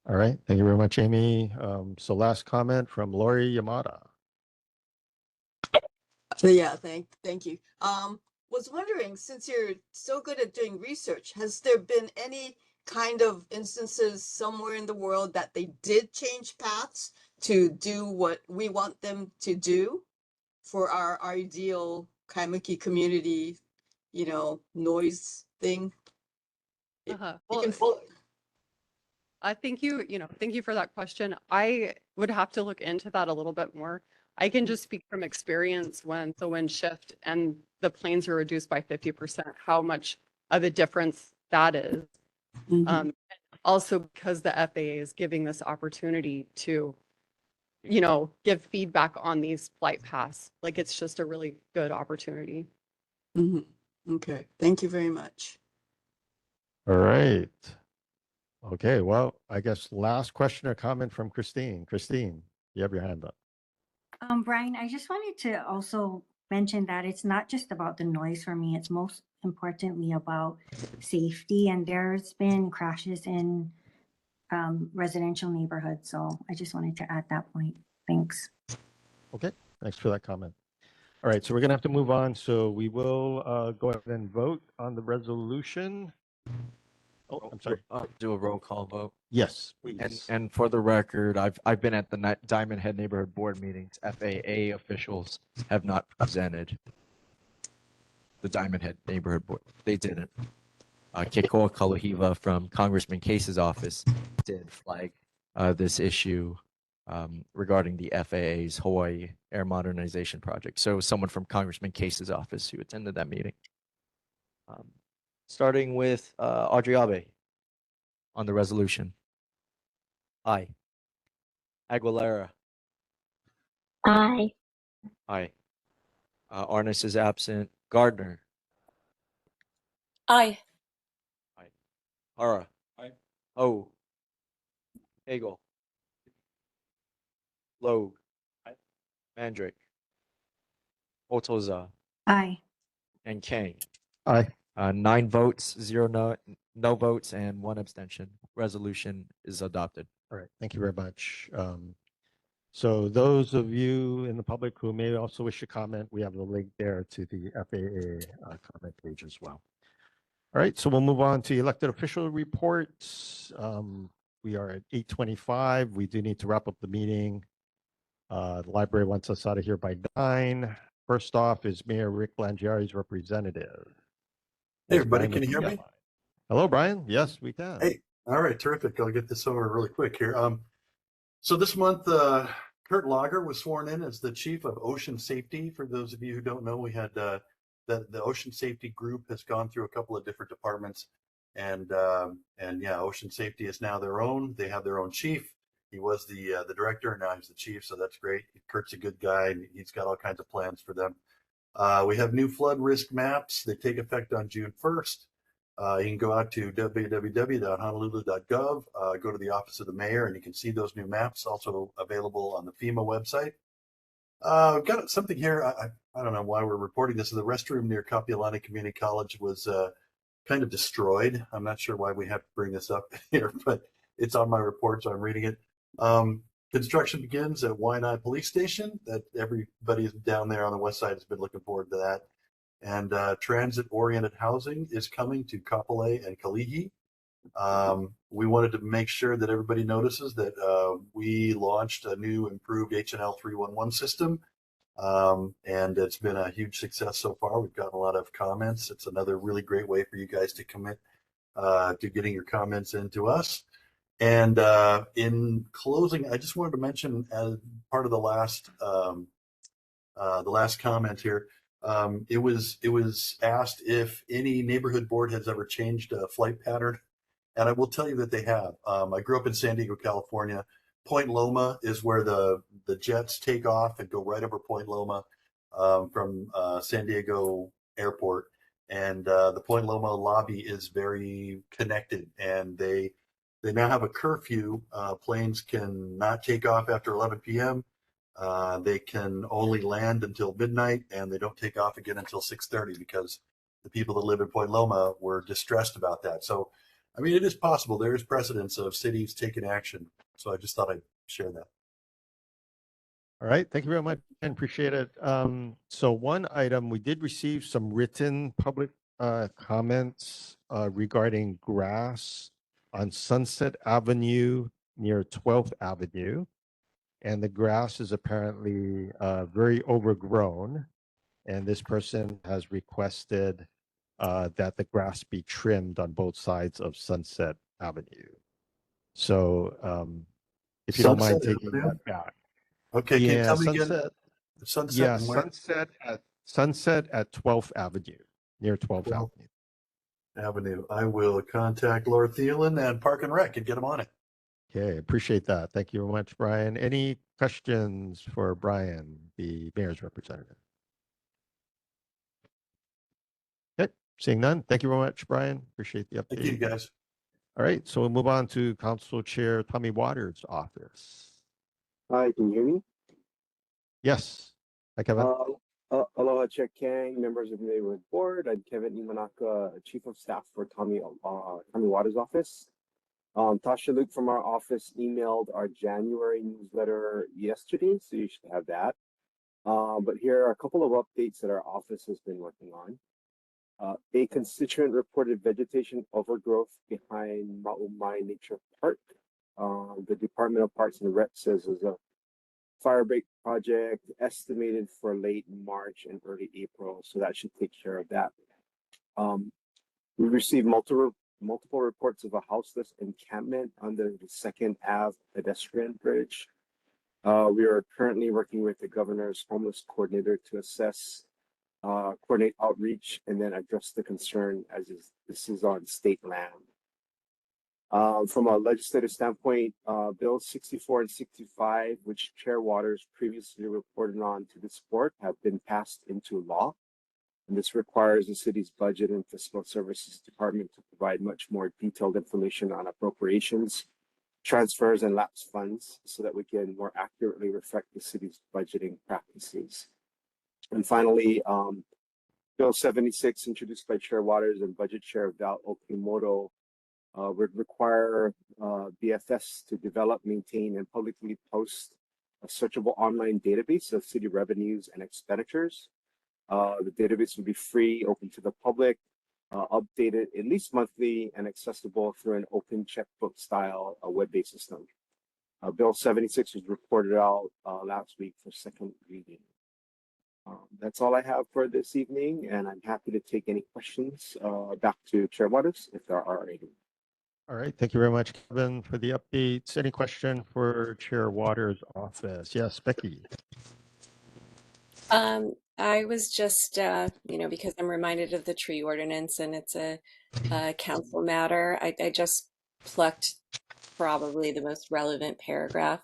All right. Thank you very much, Amy. So last comment from Lori Yamada. Yeah, thank you. Was wondering, since you're so good at doing research, has there been any kind of instances somewhere in the world that they did change paths to do what we want them to do for our ideal Kaimukī community, noise thing. Uh-huh. You can Thank you, thank you for that question. I would have to look into that a little bit more. I can just speak from experience when the wind shift and the planes are reduced by 50%, how much of a difference that is. Also because the FAA is giving this opportunity to, give feedback on these flight paths. Like it's just a really good opportunity. Okay, thank you very much. All right. Okay, well, I guess last question or comment from Christine. Christine, you have your hand up. Brian, I just wanted to also mention that it's not just about the noise for me. It's most importantly about safety. And there's been crashes in residential neighborhoods. So I just wanted to add that point. Thanks. Okay, thanks for that comment. All right, so we're going to have to move on. So we will go ahead and vote on the resolution. Oh, I'm sorry. Do a roll call vote. Yes, please. And for the record, I've been at the Diamond Head Neighborhood Board meetings. FAA officials have not presented the Diamond Head Neighborhood Board. They didn't. Kekoa Kaluhiva from Congressman Case's office did flag this issue regarding the FAA's Hawaii Air Modernization Project. So someone from Congressman Case's office who attended that meeting. Starting with Audrey Abe on the resolution. Aye. Aguilera. Aye. Aye. Arnis is absent. Gardner. Aye. Aye. Hara. Aye. Ho. Hagel. Logue. Aye. Mandrick. Otoza. Aye. And Kang. Aye. 9 votes, 0 no votes, and 1 abstention. Resolution is adopted. All right, thank you very much. So those of you in the public who may also wish to comment, we have the link there to the FAA comment page as well. All right, so we'll move on to elected official reports. We are at 8:25. We do need to wrap up the meeting. The library wants us out of here by 9. First off is Mayor Rick Langiari's representative. Hey, everybody, can you hear me? Hello, Brian. Yes, we can. Hey, all right, terrific. I'll get this over really quick here. So this month, Kurt Lager was sworn in as the chief of ocean safety. For those of you who don't know, we had the ocean safety group has gone through a couple of different departments, and yeah, ocean safety is now their own. They have their own chief. He was the director, and now he's the chief, so that's great. Kurt's a good guy, and he's got all kinds of plans for them. We have new flood risk maps. They take effect on June 1st. You can go out to www.honolulu.gov, go to the office of the mayor, and you can see those new maps, also available on the FEMA website. We've got something here. I don't know why we're reporting this. The restroom near Kapiolani Community College was kind of destroyed. I'm not sure why we have to bring this up here, but it's on my report, so I'm reading it. Construction begins at Waianae Police Station. That everybody down there on the west side has been looking forward to that. And transit-oriented housing is coming to Kapolei and Kalihi. We wanted to make sure that everybody notices that we launched a new improved H&L 311 system, and it's been a huge success so far. We've gotten a lot of comments. It's another really great way for you guys to commit to getting your comments into us. And in closing, I just wanted to mention as part of the last comment here, it was asked if any neighborhood board has ever changed a flight pattern, and I will tell you that they have. I grew up in San Diego, California. Point Loma is where the jets take off and go right over Point Loma from San Diego Airport, and the Point Loma lobby is very connected, and they now have a curfew. Planes can not take off after 11 p.m. They can only land until midnight, and they don't take off again until 6:30 because the people that live in Point Loma were distressed about that. So, I mean, it is possible. There is precedence of cities taking action. So I just thought I'd share that. All right, thank you very much. I appreciate it. So one item, we did receive some written public comments regarding grass on Sunset Avenue near 12th Avenue. And the grass is apparently very overgrown. And this person has requested that the grass be trimmed on both sides of Sunset Avenue. So if you don't mind Sunset taking Avenue? that back. Okay, can you Yeah, tell me again? Sunset. Sunset Yeah, and where? Sunset at 12th Avenue, near 12th 12th Avenue. Avenue. I will contact Laura Thielen and Park and Rec and get them on it. Okay, appreciate that. Thank you very much, Brian. Any questions for Brian, the mayor's representative? Okay, seeing none. Thank you very much, Brian. Appreciate the Thank you, update. guys. All right, so we'll move on to Council Chair Tommy Waters' office. Hi, can you hear me? Yes. Hi, Kevin. Aloha, Chair Kang, members of the neighborhood board. I'm Kevin Imanaka, Chief of Staff for Tommy Waters' office. Tasha Luke from our office emailed our January newsletter yesterday, so you should have that. But here are a couple of updates that our office has been working on. A constituent reported vegetation overgrowth behind Ma'umai Nature Park. The Department of Parks and Rec says there's a fire break project estimated for late March and early April, so that should take care of that. We received multiple reports of a houseless encampment under the 2nd Ave pedestrian bridge. We are currently working with the governor's homeless coordinator to assess, coordinate outreach, and then address the concern as this is on state land. From a legislative standpoint, Bills 64 and 65, which Chair Waters previously reported on to this board, have been passed into law. And this requires the city's budget and fiscal services department to provide much more detailed information on appropriations, transfers, and lapsed funds so that we can more accurately reflect the city's budgeting practices. And finally, Bill 76, introduced by Chair Waters and Budget Chair Val Okimoto, would require BFS to develop, maintain, and publicly post a searchable online database of city revenues and expenditures. The database would be free, open to the public, updated at least monthly, and accessible through an open checkbook style web-based system. Bill 76 was reported out last week for second reading. That's all I have for this evening, and I'm happy to take any questions back to Chair Waters if there are any. All right, thank you very much, Kevin, for the updates. Any question for Chair Waters' office? Yes, Becky. I was just, because I'm reminded of the tree ordinance and it's a council matter, I just plucked probably the most relevant paragraph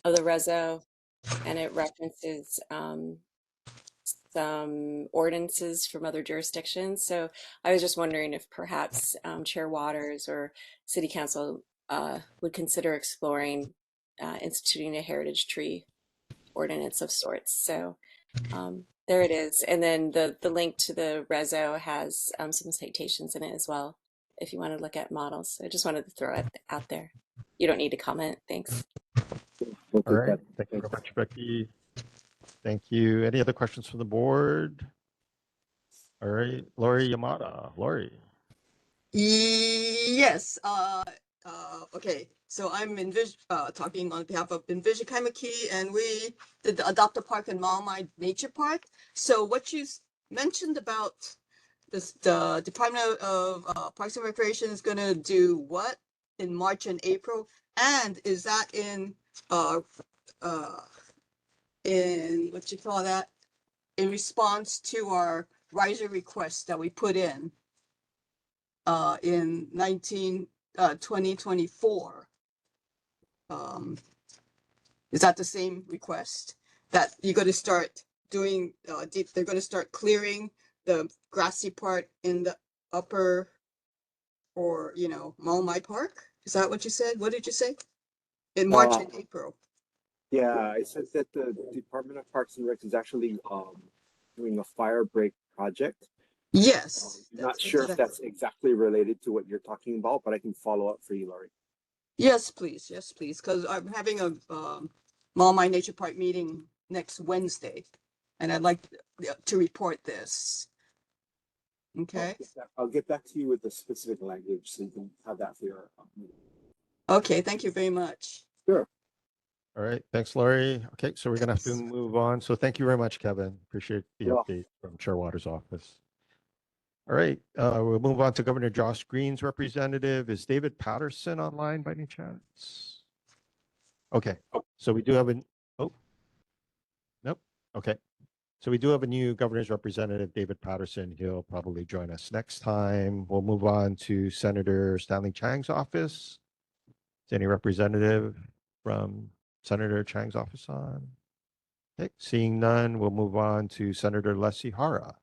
of the reso, and it references some ordinances from other jurisdictions. So I was just wondering if perhaps Chair Waters or City Council would consider exploring instituting a heritage tree ordinance of sorts. So there it is. And then the link to the reso has some citations in it as well, if you want to look at models. So I just wanted to throw it out there. You don't need to comment. Thanks. All right. Thank you very much, Becky. Thank you. Any other questions from the board? All right, Lori Yamada. Lori. Yes. Okay. So I'm talking on behalf of Envision Kaimukī, and we did the Adopt a Park and Maumai Nature Park. So what you mentioned about this, the Department of Parks and Recreation is going to do what in March and April, and is that in what you call that, in response to our riser request that we put in 2024. Is that the same request that you're going to start doing? They're going to start clearing the grassy part in the upper, or Maumai Park. Is that what you said? What did you say? In March and April. Yeah, I said that the Department of Parks and Rec is actually doing a fire break project. Yes. Not sure if that's exactly related to what you're talking about, but I can follow up for you, Laurie. Yes, please. Yes, please. Because I'm having a Maumai Nature Park meeting next Wednesday, and I'd like to report this. Okay. I'll get back to you with the specific language so you can have that for your meeting. Okay. Thank you very much. Sure. All right, thanks, Lori. Okay, so we're gonna have to move on. So thank you very much, Kevin. Appreciate the update from Chair Waters' office. All right, we'll move on to Governor Josh Green's representative. Is David Patterson online by any chance? Okay, so we do have oh, nope, okay. So we do have a new governor's representative, David Patterson. He'll probably join us next time. We'll move on to Senator Stanley Chang's office. Is any representative from Senator Chang's office on? Okay, seeing none, we'll move on to Senator Les Ihara.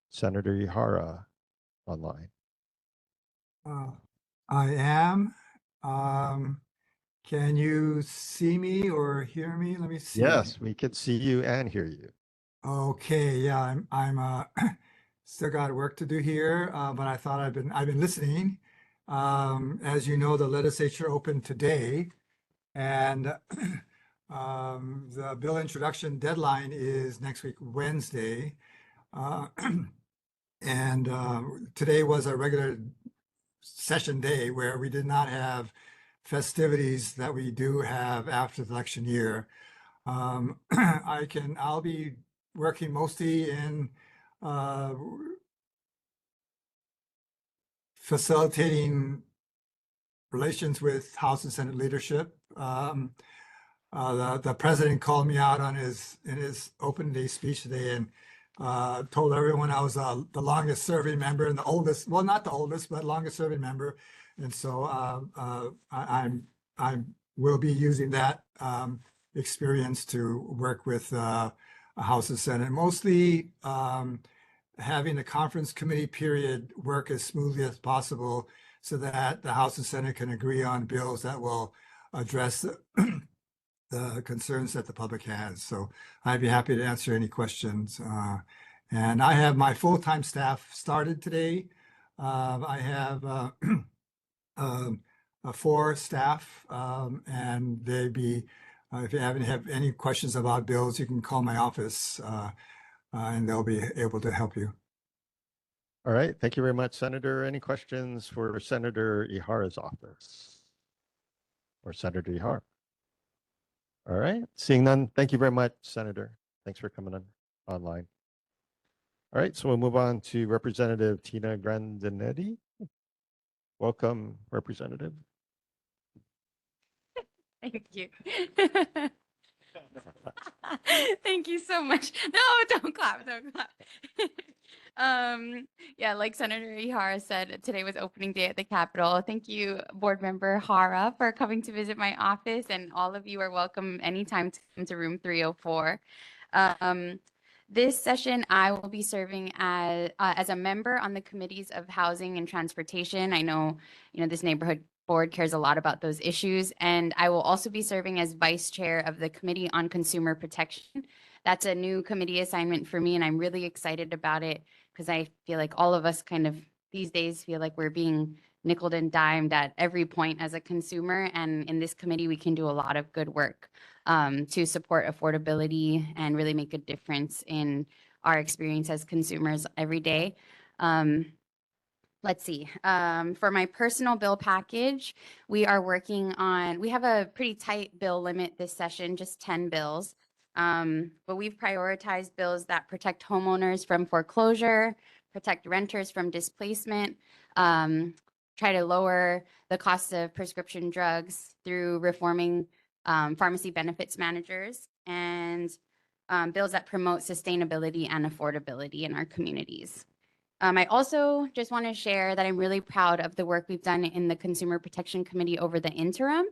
Senator Ihara online. I am. Can you see me or hear me? Let me see. Yes, we can see you and hear you. Okay, yeah, I'm still got work to do here, but I thought I've been listening. As you know, the legislature opened today, and the bill introduction deadline is next week, Wednesday. And today was a regular session day where we did not have festivities that we do have after the election year. I'll be working mostly in facilitating relations with House and Senate leadership. The president called me out in his open day speech today and told everyone I was the longest serving member and the oldest, well, not the oldest, but longest serving member. And so I will be using that experience to work with House and Senate, mostly having the conference committee period work as smoothly as possible so that the House and Senate can agree on bills that will address the concerns that the public has. So I'd be happy to answer any questions. And I have my full-time staff started today. I have 4 staff, and they'd be, if you have any questions about bills, you can call my office and they'll be able to help you. All right, thank you very much, Senator. Any questions for Senator Ihara's office or Senator Ihara? All right, seeing none, thank you very much, Senator. Thanks for coming on online. All right, so we'll move on to Representative Tina Grandinetti. Welcome, Representative. Thank you. Thank you so much. No, don't clap, don't clap. Yeah, like Senator Ihara said, today was opening day at the Capitol. Thank you, Board Member Hara, for coming to visit my office, and all of you are welcome anytime to come to room 304. This session, I will be serving as a member on the committees of Housing and Transportation. I know, this neighborhood board cares a lot about those issues, and I will also be serving as vice chair of the Committee on Consumer Protection. That's a new committee assignment for me, and I'm really excited about it because I feel like all of us kind of these days feel like we're being nickeled and dimed at every point as a consumer, and in this committee, we can do a lot of good work to support affordability and really make a difference in our experience as consumers every day. Let's see. For my personal bill package, we have a pretty tight bill limit this session, just 10 bills. But we've prioritized bills that protect homeowners from foreclosure, protect renters from displacement, try to lower the cost of prescription drugs through reforming pharmacy benefits managers, and bills that promote sustainability and affordability in our communities. I also just want to share that I'm really proud of the work we've done in the Consumer Protection Committee over the interim.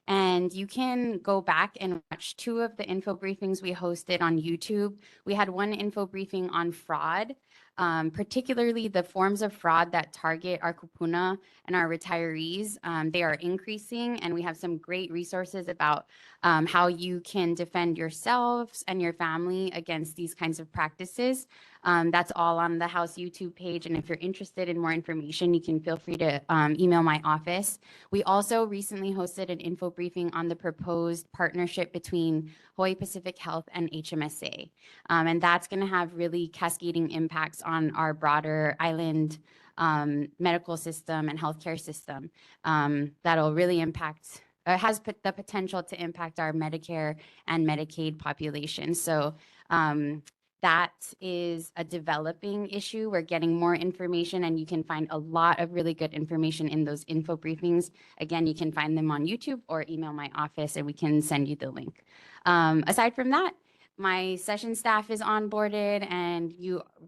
And you can go back and watch 2 of the info briefings we hosted on YouTube. We had one info briefing on fraud, particularly the forms of fraud that target our kupuna and our retirees. They are increasing, and we have some great resources about how you can defend yourselves and your family against these kinds of practices. That's all on the House YouTube page, and if you're interested in more information, you can feel free to email my office. We also recently hosted an info briefing on the proposed partnership between Hawaii Pacific Health and HMSA, and that's going to have really cascading impacts on our broader island medical system and healthcare system. That'll really impact, has the potential to impact our Medicare and Medicaid population. So that is a developing issue. We're getting more information, and you can find a lot of really good information in those info briefings. Again, you can find them on YouTube or email my office and we can send you the link. Aside from that, my session staff is onboarded, and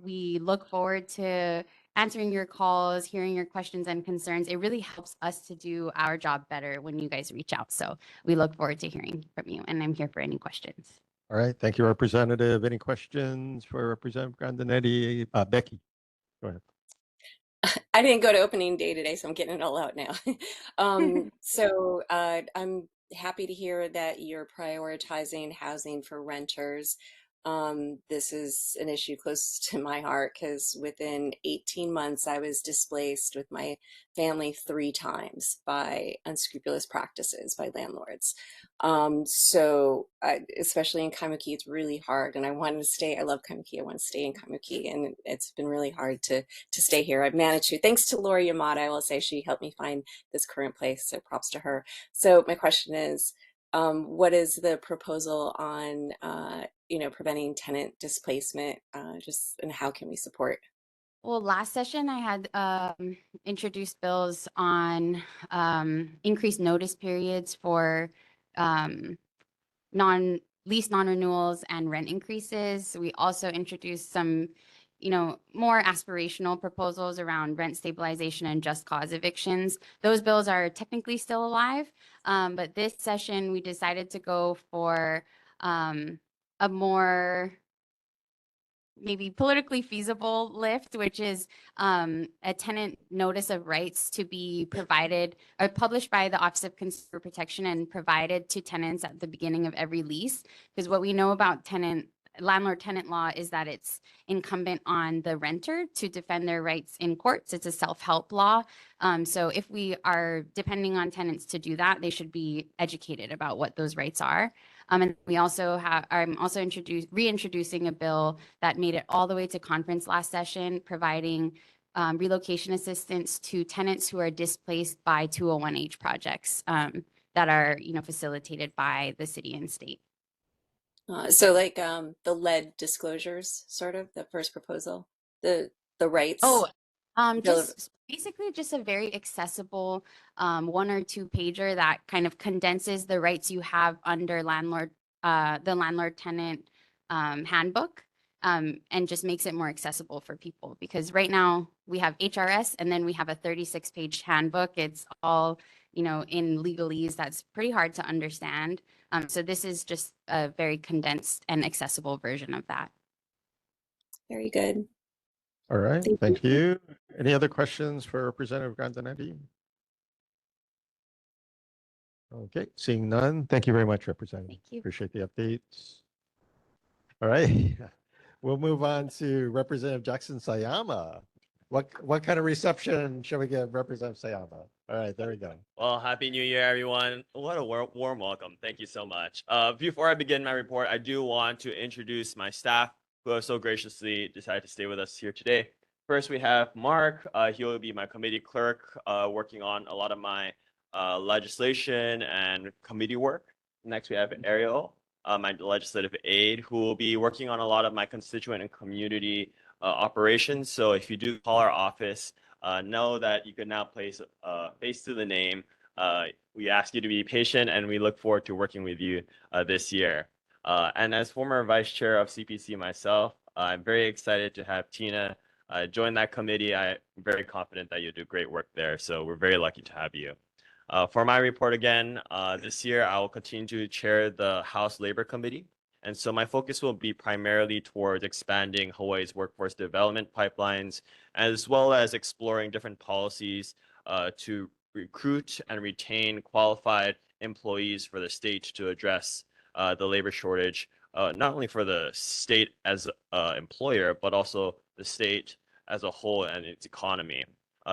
we look forward to answering your calls, hearing your questions and concerns. It really helps us to do our job better when you guys reach out. So we look forward to hearing from you, and I'm here for any questions. All right. Thank you, Representative. Any questions for Representative Grandinetti? Becky, go ahead. I didn't go to opening day today, so I'm getting it all out now. I'm happy to hear that you're prioritizing housing for renters. This is an issue close to my heart because within 18 months, I was displaced with my family 3 times by unscrupulous practices by landlords. Especially in Kaimukī, it's really hard, and I wanted to stay. I love Kaimukī. I want to stay in Kaimukī, and it's been really hard to stay here. I've managed to, thanks to Lori Yamada, I will say she helped me find this current place, so props to her. So my question is, what is the proposal on, preventing tenant displacement, and how can we support? Well, last session I had introduced bills on increased notice periods for lease non-renewals and rent increases. We also introduced some, more aspirational proposals around rent stabilization and just cause evictions. Those bills are technically still alive, but this session we decided to go for a more maybe politically feasible lift, which is a tenant notice of rights to be provided or published by the Office of Consumer Protection and provided to tenants at the beginning of every lease. Because what we know about landlord-tenant law is that it's incumbent on the renter to defend their rights in courts. It's a self-help law. So if we are depending on tenants to do that, they should be educated about what those rights are. And we also I'm also reintroducing a bill that made it all the way to conference last session, providing relocation assistance to tenants who are displaced by 201H projects that are, facilitated by the city and state. The lead disclosures, sort of the first proposal, the rights. Oh, basically just a very accessible 1 or 2 pager that kind of condenses the rights you have under the landlord-tenant handbook, and just makes it more accessible for people. Because right now we have HRS and then we have a 36-page handbook. It's all, in legalese that's pretty hard to understand. So this is just a very condensed and accessible version of that. Very good. All right. Thank you. Any other questions for Representative Grandinetti? Okay, seeing none. Thank you very much, Representative. Thank you. Appreciate the updates. All right. We'll move on to Representative Jackson Sayama. What kind of reception shall we give Representative Sayama? All right, there we go. Well, Happy New Year, everyone. What a warm welcome. Thank you so much. Before I begin my report, I do want to introduce my staff who have so graciously decided to stay with us here today. First, we have Mark. He will be my committee clerk, working on a lot of my legislation and committee work. Next, we have Ariel, my legislative aide, who will be working on a lot of my constituent and community operations. So if you do call our office, know that you can now place a face to the name. We ask you to be patient, and we look forward to working with you this year. And as former vice chair of CPC myself, I'm very excited to have Tina join that committee. I'm very confident that you'll do great work there. So we're very lucky to have you. For my report again, this year I will continue to chair the House Labor Committee. And so my focus will be primarily towards expanding Hawaii's workforce development pipelines, as well as exploring different policies to recruit and retain qualified employees for the state to address the labor shortage, not only for the state as an employer, but also the state as a whole and its economy.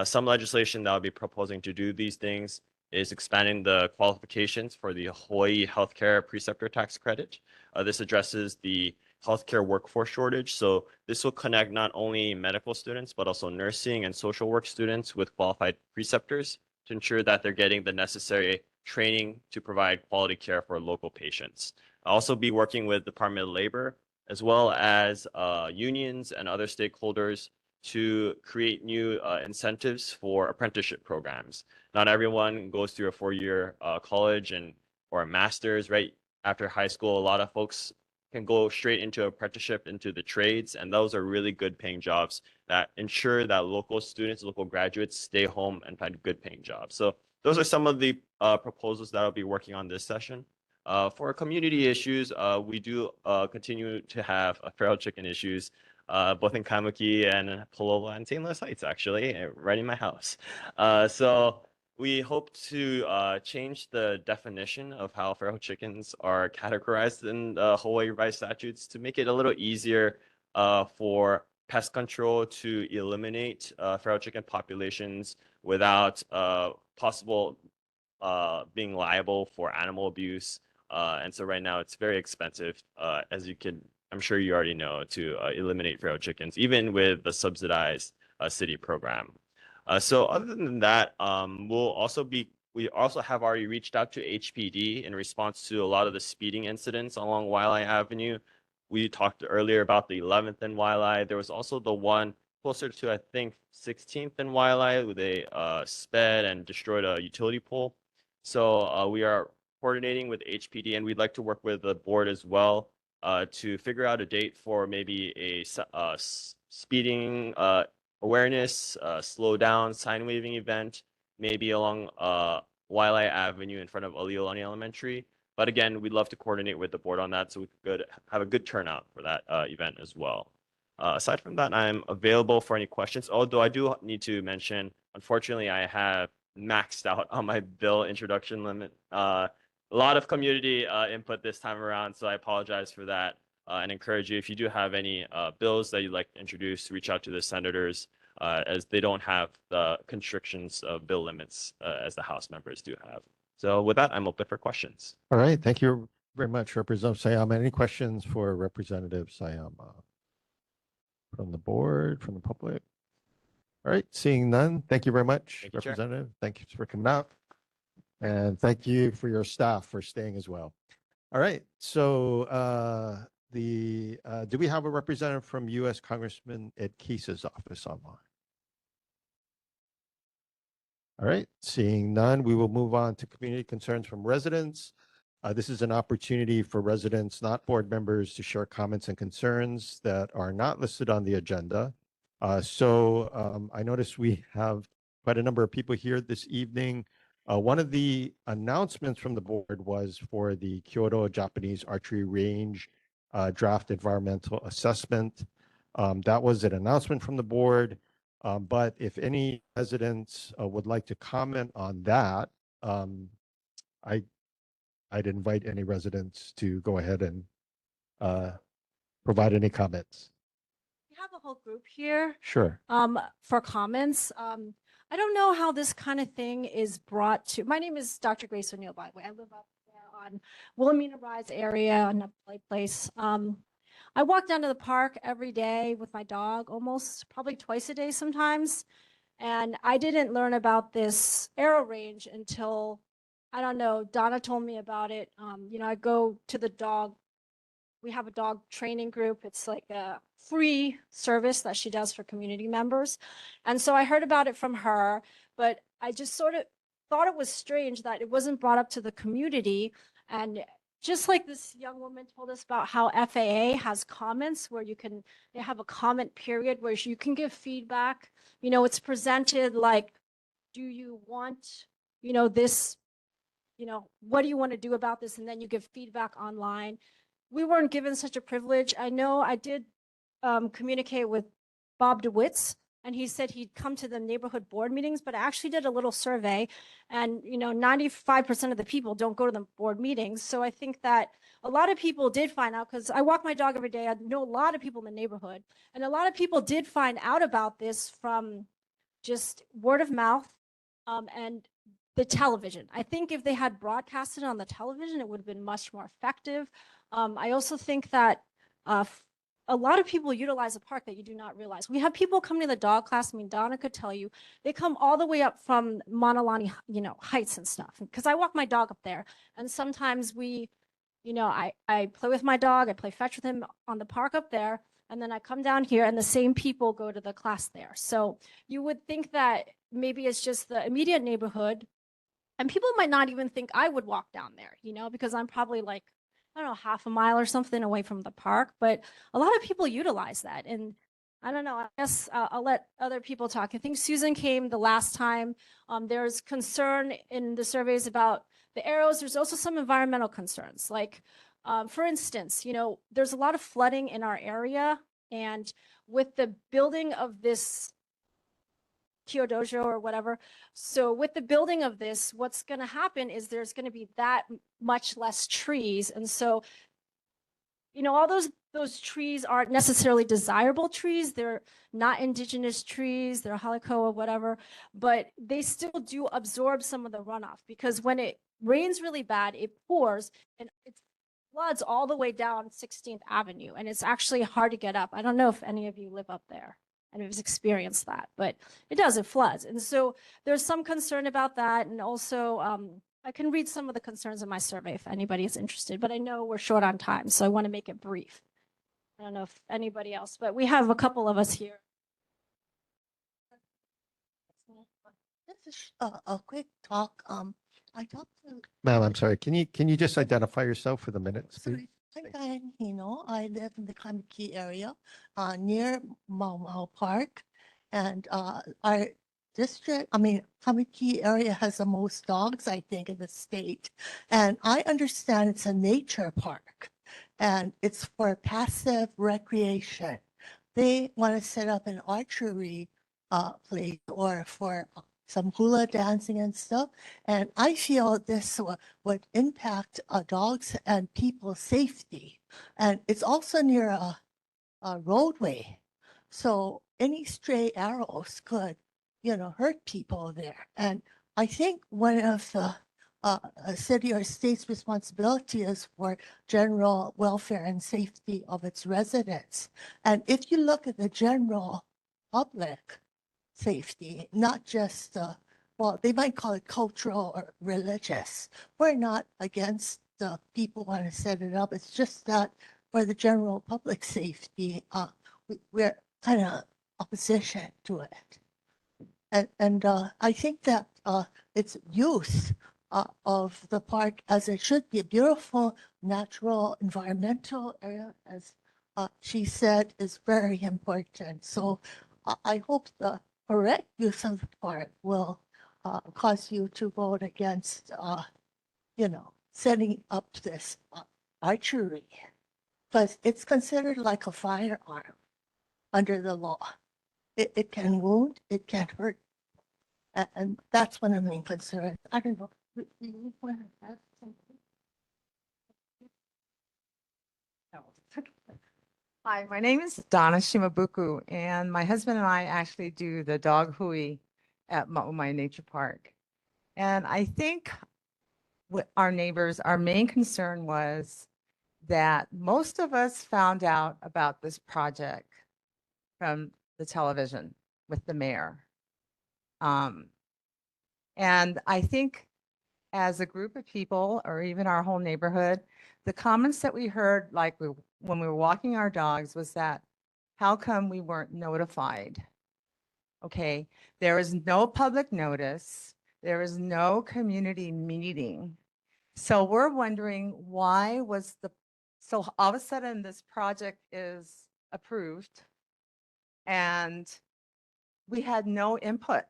Some legislation that I'll be proposing to do these things is expanding the qualifications for the Hawaii Healthcare Preceptor Tax Credit. This addresses the healthcare workforce shortage. So this will connect not only medical students, but also nursing and social work students with qualified preceptors to ensure that they're getting the necessary training to provide quality care for local patients. I'll also be working with Department of Labor as well as unions and other stakeholders to create new incentives for apprenticeship programs. Not everyone goes through a 4-year college or a master's right after high school. A lot of folks can go straight into apprenticeship into the trades, and those are really good paying jobs that ensure that local students, local graduates stay home and find good paying jobs. So those are some of the proposals that I'll be working on this session. For community issues, we do continue to have feral chicken issues, both in Kaimukī and Palova and St. Louis Heights, actually, right in my house. So we hope to change the definition of how feral chickens are categorized in the Hawaii revised statutes to make it a little easier for pest control to eliminate feral chicken populations without possible being liable for animal abuse. And so right now it's very expensive, as you can, I'm sure you already know, to eliminate feral chickens, even with the subsidized city program. So other than that, we also have already reached out to HPD in response to a lot of the speeding incidents along Waialae Avenue. We talked earlier about the 11th and Waialae. There was also the one closer to, I think, 16th and Waialae, where they sped and destroyed a utility pole. So we are coordinating with HPD, and we'd like to work with the board as well to figure out a date for maybe a speeding awareness, slow down, sign waving event, maybe along Waialae Avenue in front of Aliolani Elementary. But again, we'd love to coordinate with the board on that so we could have a good turnout for that event as well. Aside from that, I'm available for any questions, although I do need to mention, unfortunately, I have maxed out on my bill introduction limit. A lot of community input this time around, so I apologize for that. And encourage you, if you do have any bills that you'd like to introduce, reach out to the senators, as they don't have the constrictions of bill limits as the House members do have. So with that, I'm open for questions. All right, thank you very much, Representative Sayama. Any questions for Representative Sayama from the board, from the public? All right, seeing none, thank you very much, Thank you, Chair. Representative. Thank you for coming out. And thank you for your staff for staying as well. All right, so do we have a representative from U.S. Congressman Ed Keese's office online? All right, seeing none, we will move on to community concerns from residents. This is an opportunity for residents, not board members, to share comments and concerns that are not listed on the agenda. I noticed we have quite a number of people here this evening. One of the announcements from the board was for the Kyoto Japanese Archery Range draft environmental assessment. That was an announcement from the board. But if any residents would like to comment on that, I'd invite any residents to go ahead and provide any comments. We have a whole group here Sure. for comments. I don't know how this kind of thing is brought to. My name is Dr. Grace O'Neill, by the way. I live up there on Wilhelmina Rise area, in a place. I walk down to the park every day with my dog, probably twice a day sometimes. And I didn't learn about this arrow range until, I don't know, Donna told me about it. I go to the dog. We have a dog training group. It's like a free service that she does for community members. And so I heard about it from her, but I just sort of thought it was strange that it wasn't brought up to the community. And just like this young woman told us about how FAA has comments where they have a comment period where you can give feedback. It's presented like, do you want, this, what do you want to do about this? And then you give feedback online. We weren't given such a privilege. I know I did communicate with Bob DeWitts, and he said he'd come to the neighborhood board meetings, but I actually did a little survey, and 95% of the people don't go to the board meetings. So I think that a lot of people did find out, because I walk my dog every day. I know a lot of people in the neighborhood, and a lot of people did find out about this from just word of mouth and the television. I think if they had broadcasted on the television, it would have been much more effective. I also think that a lot of people utilize the park that you do not realize. We have people coming to the dog class. I mean, Donna could tell you, they come all the way up from Manalani, Heights and stuff. Because I walk my dog up there, and sometimes we, You know, I play with my dog, I play fetch with him on the park up there, and then I come down here and the same people go to the class there. So you would think that maybe it's just the immediate neighborhood, and people might not even think I would walk down there, you know, because I'm probably like, I don't know, half a mile or something away from the park, but a lot of people utilize that. And I don't know, I guess I'll let other people talk. I think Susan came the last time. There's concern in the surveys about the arrows. There's also some environmental concerns. Like, for instance, you know, there's a lot of flooding in our area. And with the building of this Kyodojo or whatever. So with the building of this, what's going to happen is there's going to be that much less trees. And so, you know, all those trees aren't necessarily desirable trees. They're not indigenous trees. They're halicoa, whatever, but they still do absorb some of the runoff because when it rains really bad, it pours and it floods all the way down 16th Avenue. And it's actually hard to get up. I don't know if any of you live up there and have experienced that, but it does, it floods. And so there's some concern about that. And also, I can read some of the concerns in my survey if anybody is interested, but I know we're short on time, so I want to make it brief. I don't know if anybody else, but we have a couple of us here. This is a quick talk. I talked to. Ma'am, I'm sorry. Can you just identify yourself for the minutes, please? Sorry, I'm Diane Hino. I live in the Kaimukī area near Mau Park. And our district, Kaimukī area has the most dogs, I think, in the state. And I understand it's a nature park and it's for passive recreation. They want to set up an archery place or for some hula dancing and stuff. And I feel this would impact dogs and people's safety. And it's also near a roadway. So any stray arrows could, you know, hurt people there. And I think one of the city or state's responsibility is for general welfare and safety of its residents. And if you look at the general public safety, not just, well, they might call it cultural or religious. We're not against the people want to set it up. It's just that for the general public safety, we're kind of opposition to it. And I think that its use of the park as it should be a beautiful natural environmental area, as she said, is very important. So I hope the correct use of the park will cause you to vote against, you know, setting up this archery, because it's considered like a firearm under the law. It can wound, it can hurt, and that's one of the main concerns. I don't know. Do you want to add something? Hi, my name is Donna Shimabuku, and my husband and I actually do the dog hui at Maumai Nature Park. And I think with our neighbors, our main concern was that most of us found out about this project from the television with the mayor. And I think as a group of people, or even our whole neighborhood, the comments that we heard, like when we were walking our dogs, was that, how come we weren't notified? Okay, there is no public notice. There is no community meeting. So we're wondering why was so all of a sudden this project is approved and we had no input.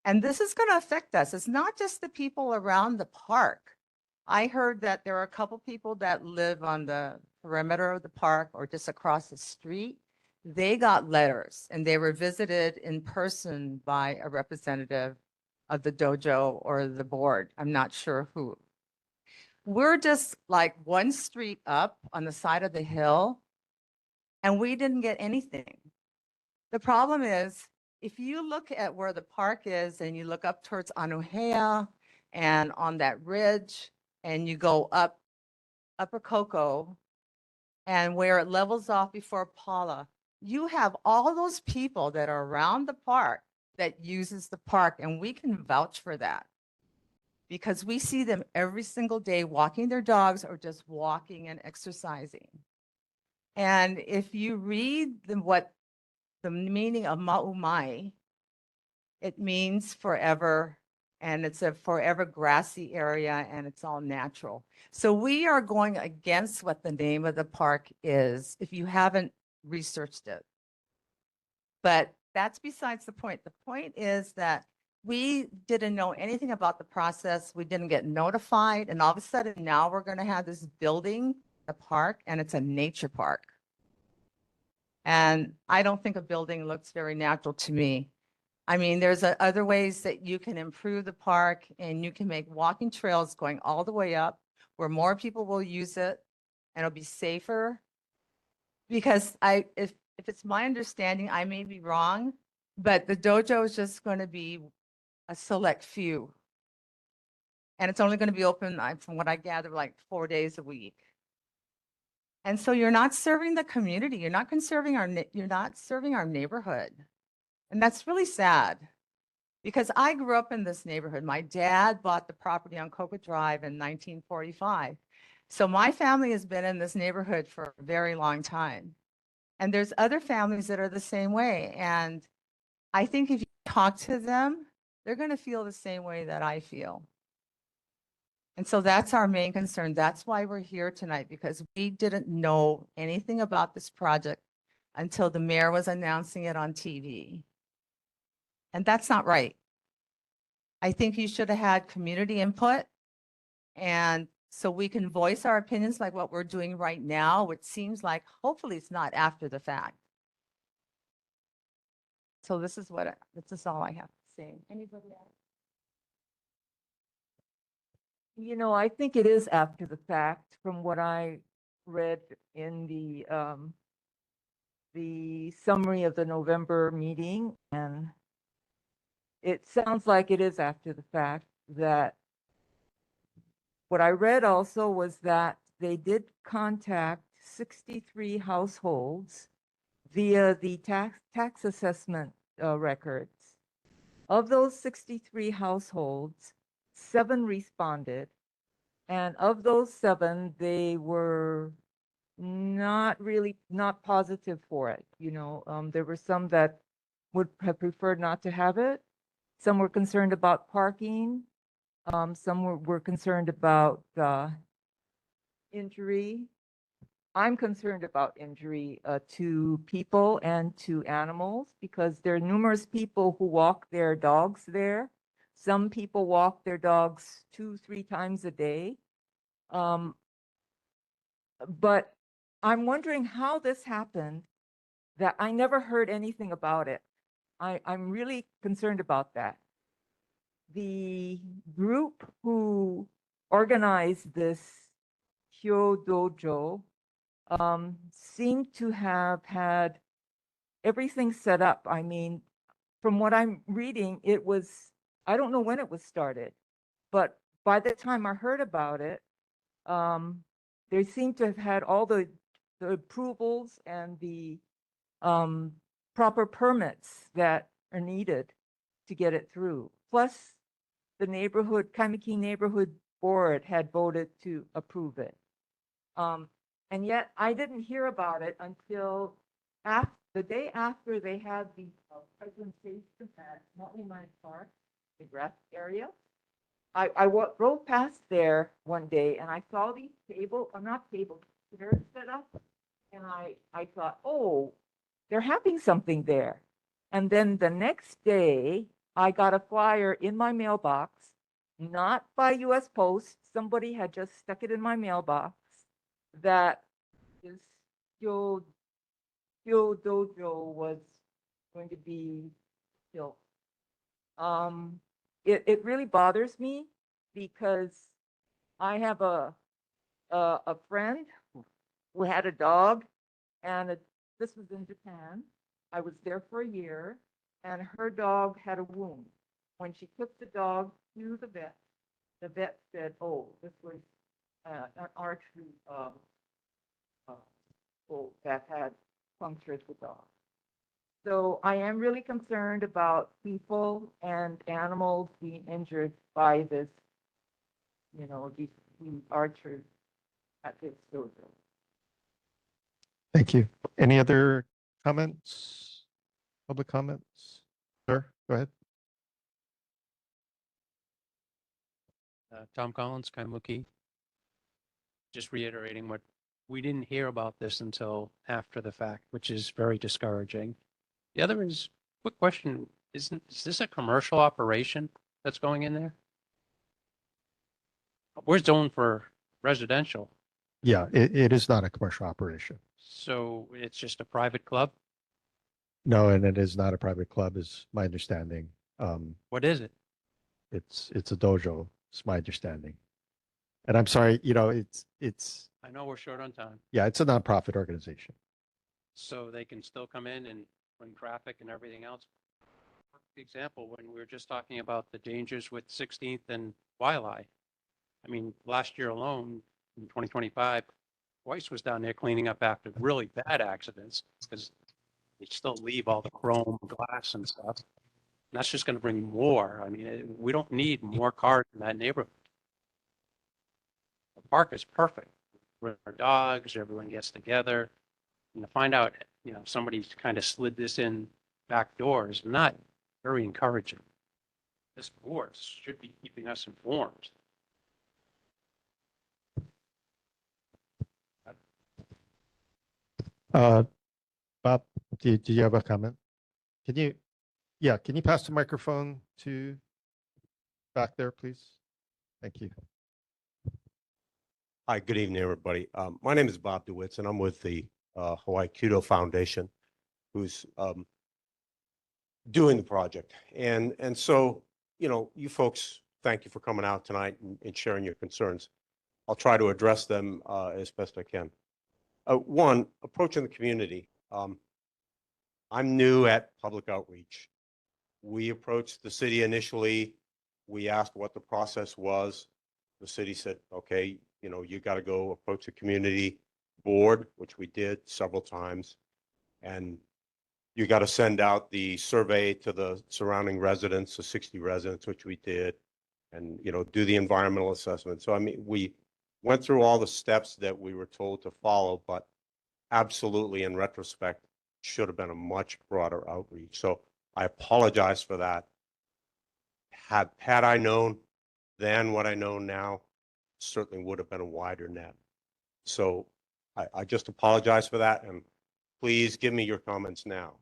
And this is going to affect us. It's not just the people around the park. I heard that there are a couple people that live on the perimeter of the park or just across the street. They got letters and they were visited in person by a representative of the dojo or the board. I'm not sure who. We're just like one street up on the side of the hill and we didn't get anything. The problem is, if you look at where the park is and you look up towards Anuhea and on that ridge and you go up Upper Cocoa and where it levels off before Paula, you have all those people that are around the park that uses the park, and we can vouch for that. because we see them every single day walking their dogs or just walking and exercising. And if you read what the meaning of Ma'umai, it means forever, and it's a forever grassy area, and it's all natural. So we are going against what the name of the park is, if you haven't researched it. But that's besides the point. The point is that we didn't know anything about the process. We didn't get notified. And all of a sudden now we're going to have this building, a park, and it's a nature park. And I don't think a building looks very natural to me. I mean, there's other ways that you can improve the park, and you can make walking trails going all the way up where more people will use it and it'll be safer. Because if it's my understanding, I may be wrong, but the dojo is just going to be a select few. And it's only going to be open, from what I gather, like 4 days a week. And so you're not serving the community. You're not serving our neighborhood. And that's really sad, because I grew up in this neighborhood. My dad bought the property on Cocoa Drive in 1945. So my family has been in this neighborhood for a very long time. And there's other families that are the same way. And I think if you talk to them, they're going to feel the same way that I feel. And so that's our main concern. That's why we're here tonight, because we didn't know anything about this project until the mayor was announcing it on TV. And that's not right. I think you should have had community input, and so we can voice our opinions like what we're doing right now, which seems like hopefully it's not after the fact. So this is all I have to say. Anybody else? You know, I think it is after the fact from what I read in the summary of the November meeting. And it sounds like it is after the fact. That what I read also was that they did contact 63 households via the tax assessment records. Of those 63 households, 7 responded. And of those 7, they were not positive for it. You know, there were some that would have preferred not to have it. Some were concerned about parking. Some were concerned about injury. I'm concerned about injury to people and to animals, because there are numerous people who walk their dogs there. Some people walk their dogs 2-3 times a day. But I'm wondering how this happened, that I never heard anything about it. I'm really concerned about that. The group who organized this Hyo Dojo seemed to have had everything set up. I mean, from what I'm reading, I don't know when it was started, but by the time I heard about it, they seem to have had all the approvals and the proper permits that are needed to get it through. Plus, the Kaimukī neighborhood board had voted to approve it. And yet I didn't hear about it until the day after they had the presentation at Motley Park, the grass area. I drove past there one day and I saw these chairs set up, and I thought, oh, they're having something there. And then the next day, I got a flyer in my mailbox, not by US Post. Somebody had just stuck it in my mailbox, that this Hyo Dojo was going to be built. It really bothers me, because I have a friend who had a dog, and this was in Japan. I was there for a year, and her dog had a wound. When she took the dog to the vet said, "Oh, this was an artery that had punctured the dog." So I am really concerned about people and animals being injured by this you know, between our church at this children. Thank you. Any other comments? Public comments? Sir, go ahead. Tom Collins, Kaimukī. Just reiterating what we didn't hear about this until after the fact, which is very discouraging. The other is, quick question, is this a commercial operation that's going in there? We're zoned for residential, Yeah, it is not a commercial operation. so it's just a private club? No, and it is not a private club, is my understanding. What is it? It's a dojo, is my understanding. And I'm sorry, you know, it's I know we're short on time, yeah, it's a nonprofit organization. so they can still come in and run traffic and everything else. Example, when we were just talking about the dangers with 16th and Wiley. I mean, last year alone, in 2025, Weiss was down there cleaning up after really bad accidents because they still leave all the chrome glass and stuff. And that's just going to bring more. I mean, we don't need more cars in that neighborhood. The park is perfect. With our dogs, everyone gets together. And to find out, you know, somebody's kind of slid this in back door is not very encouraging. This board should be keeping us informed. Bob, do you have a comment? Can you pass the microphone to back there, please? Thank you. Hi, good evening, everybody. My name is Bob DeWitz, and I'm with the Hawaii Kudo Foundation, who's doing the project. And so, you know, you folks, thank you for coming out tonight and sharing your concerns. I'll try to address them as best I can. One, approaching the community. I'm new at public outreach. We approached the city initially. We asked what the process was. The city said, okay, you know, you got to go approach the community board, which we did several times. And you got to send out the survey to the surrounding residents, the 60 residents, which we did, and, you know, do the environmental assessment. So, I mean, we went through all the steps that we were told to follow, but absolutely in retrospect, should have been a much broader outreach. So I apologize for that. Had I known then what I know now, certainly would have been a wider net. So I just apologize for that, and please give me your comments now.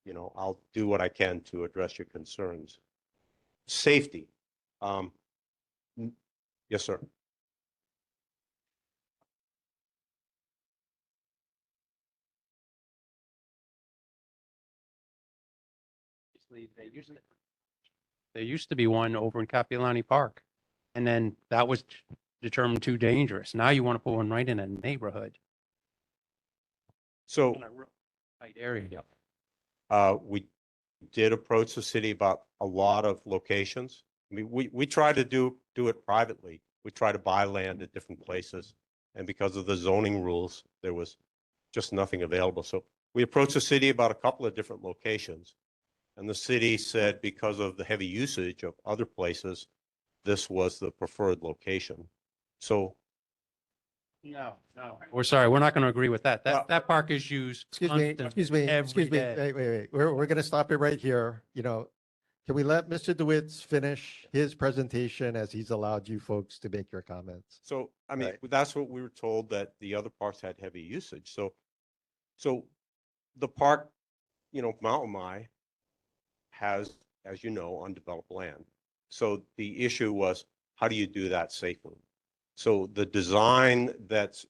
You know, I'll do what I can to address your concerns. Safety. Yes, sir. There used to be one over in Kapiolani Park, and then that was determined too dangerous. Now you want to put one right in a neighborhood. So In a real tight area. we did approach the city about a lot of locations. I mean, we try to do it privately. We try to buy land at different places, and because of the zoning rules, there was just nothing available. So we approached the city about a couple of different locations, and the city said because of the heavy usage of other places, this was the preferred location. So No. We're sorry, we're not going to agree with that. Well, That park is used. Excuse me, constant excuse me, every excuse me. day. Wait. We're going to stop it right here. You know, can we let Mr. DeWitz finish his presentation as he's allowed you folks to make your comments? So, I mean, Right. that's what we were told, that the other parks had heavy usage. So the park, you know, Mountain Mai has, as you know, undeveloped land. So the issue was, how do you do that safely? So the design that's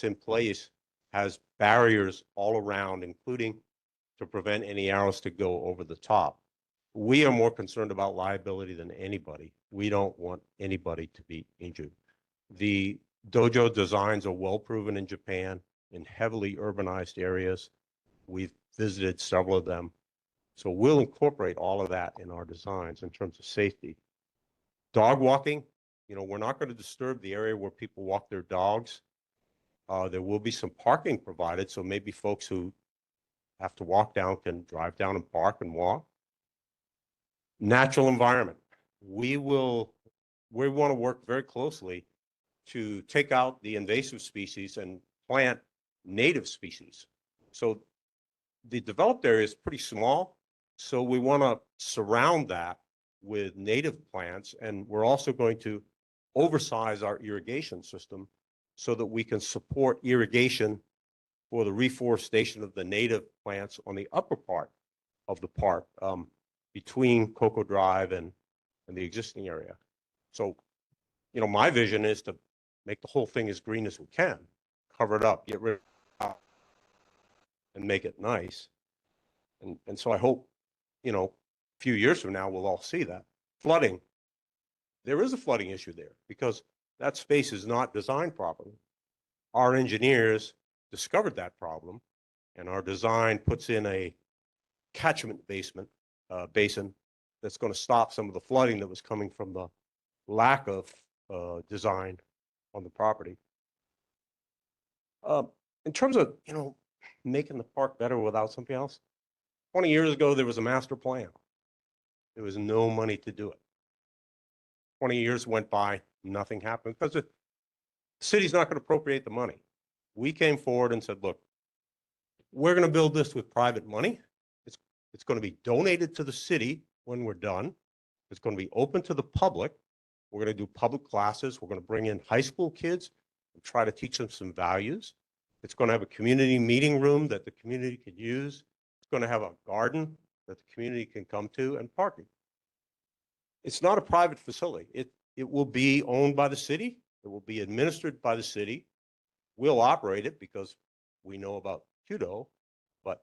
in place has barriers all around, including to prevent any arrows to go over the top. We are more concerned about liability than anybody. We don't want anybody to be injured. The dojo designs are well proven in Japan, in heavily urbanized areas. We've visited several of them. So we'll incorporate all of that in our designs in terms of safety. Dog walking, you know, we're not going to disturb the area where people walk their dogs. There will be some parking provided, so maybe folks who have to walk down can drive down and park and walk. Natural environment. We will we want to work very closely to take out the invasive species and plant native species. So the developed area is pretty small, so we want to surround that with native plants, and we're also going to oversize our irrigation system so that we can support irrigation for the reforestation of the native plants on the upper part of the park, between Cocoa Drive and the existing area. So, you know, my vision is to make the whole thing as green as we can, cover it up, get rid of it, and make it nice. And so I hope, you know, a few years from now, we'll all see that. Flooding, there is a flooding issue there because that space is not designed properly. Our engineers discovered that problem, and our design puts in a catchment basin that's going to stop some of the flooding that was coming from the lack of design on the property. In terms of, you know, making the park better without something else, 20 years ago, there was a master plan. There was no money to do it. 20 years went by, nothing happened because the city's not going to appropriate the money. We came forward and said, look, we're going to build this with private money. It's going to be donated to the city when we're done. It's going to be open to the public. We're going to do public classes. We're going to bring in high school kids and try to teach them some values. It's going to have a community meeting room that the community can use. It's going to have a garden that the community can come to, and parking. It's not a private facility. It will be owned by the city. It will be administered by the city. We'll operate it because we know about Kudo, but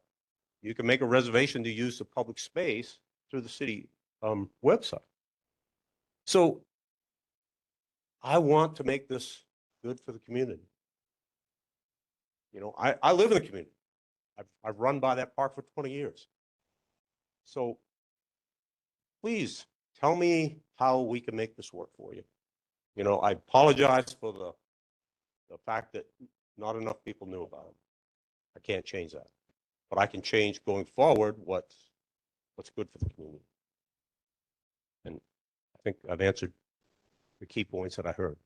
you can make a reservation to use the public space through the city website. So I want to make this good for the community. You know, I live in the community. I've run by that park for 20 years. So please tell me how we can make this work for you. You know, I apologize for the fact that not enough people knew about it. I can't change that, but I can change going forward what's good for the community. And I think I've answered the key points that I heard.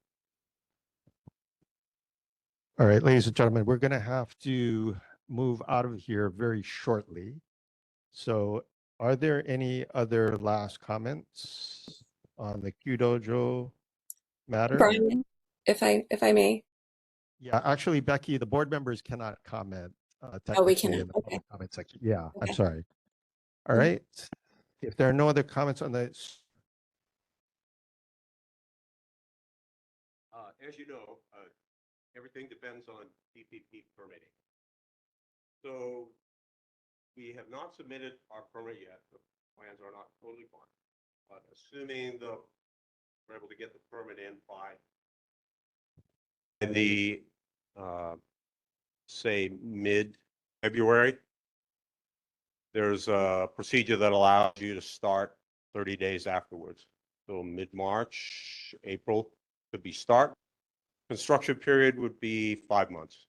All right, ladies and gentlemen, we're going to have to move out of here very shortly. So are there any other last comments on the Q-Dojo matter? Brian, if I may. Yeah, actually, Becky, the board members cannot comment Oh, we technically cannot. in the Okay. public comment section. Yeah, I'm Okay. sorry. All Mhm. right. If there are no other comments on the As you know, everything depends on DPP permitting. So we have not submitted our permit yet. The plans are not totally fine, but assuming we're able to get the permit in by the say mid-February, there's a procedure that allows you to start 30 days afterwards. So mid-March, April could be start. Construction period would be 5 months.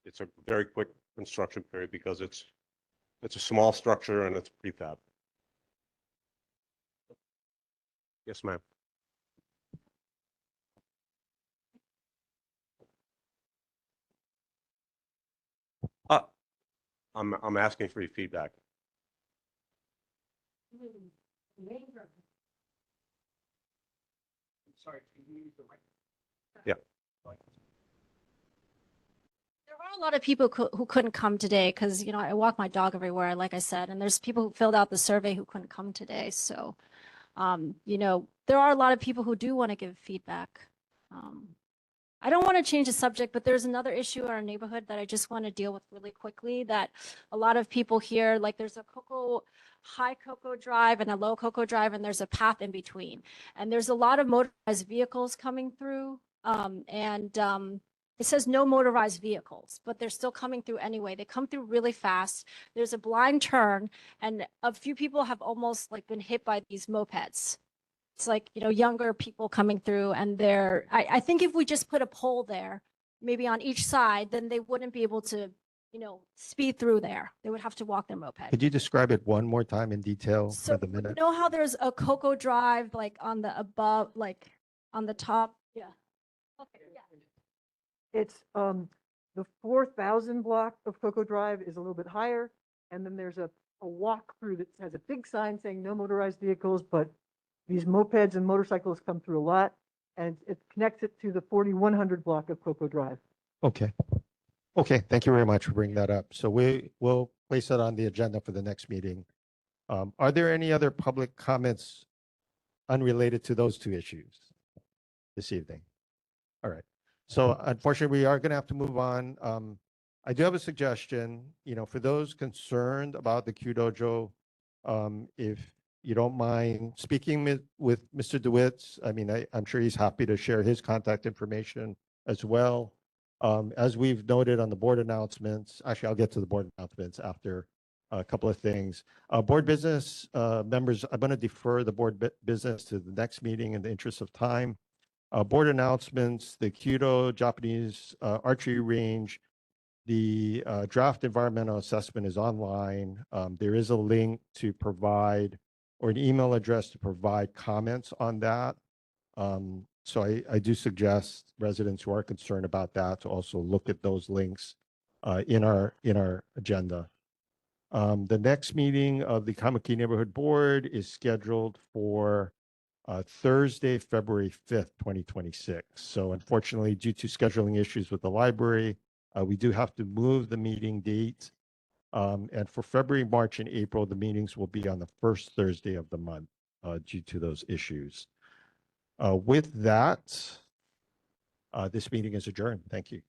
It's a very quick construction period because it's a small structure and it's prefab. Yes, ma'am. I'm asking for your feedback. Sorry, can you use the mic? Yeah. There are a lot of people who couldn't come today because, you know, I walk my dog everywhere, like I said, and there's people who filled out the survey who couldn't come today. So, you know, there are a lot of people who do want to give feedback. I don't want to change the subject, but there's another issue in our neighborhood that I just want to deal with really quickly that a lot of people here, like there's a high Cocoa Drive and a low Cocoa Drive, and there's a path in between. And there's a lot of motorized vehicles coming through. It says no motorized vehicles, but they're still coming through anyway. They come through really fast. There's a blind turn, and a few people have almost like been hit by these mopeds. It's like, you know, younger people coming through, and I think if we just put a pole there, maybe on each side, then they wouldn't be able to, you know, speed through there. They would have to walk their moped. could you describe it one more time in detail So for the you minute? know how there's a Cocoa Drive like on the above, like on the top. Yeah. Okay, yeah. It's the 4,000 block of Cocoa Drive is a little bit higher, and then there's a walk-through that has a big sign saying no motorized vehicles, but these mopeds and motorcycles come through a lot, and it connects it to the 4,100 block of Cocoa Drive. Okay. Okay, thank you very much for bringing that up. So we will place it on the agenda for the next meeting. Are there any other public comments unrelated to those two issues this evening? All right. So unfortunately, we are going to have to move on. I do have a suggestion, for those concerned about the Q Dojo, if you don't mind speaking with Mr. DeWitt, I mean, I'm sure he's happy to share his contact information as well. As we've noted on the board announcements, actually, I'll get to the board announcements after a couple of things. Board business members, I'm going to defer the board business to the next meeting in the interest of time. Board announcements, the Kyudo Japanese archery range, the draft environmental assessment is online. There is a link to provide, or an email address to provide comments on that. So I do suggest residents who are concerned about that to also look at those links in our agenda. The next meeting of the Kaimukī Neighborhood Board is scheduled for Thursday, February 5th, 2026. So unfortunately, due to scheduling issues with the library, we do have to move the meeting date. And for February, March, and April, the meetings will be on the first Thursday of the month due to those issues. With that, this meeting is adjourned. Thank you.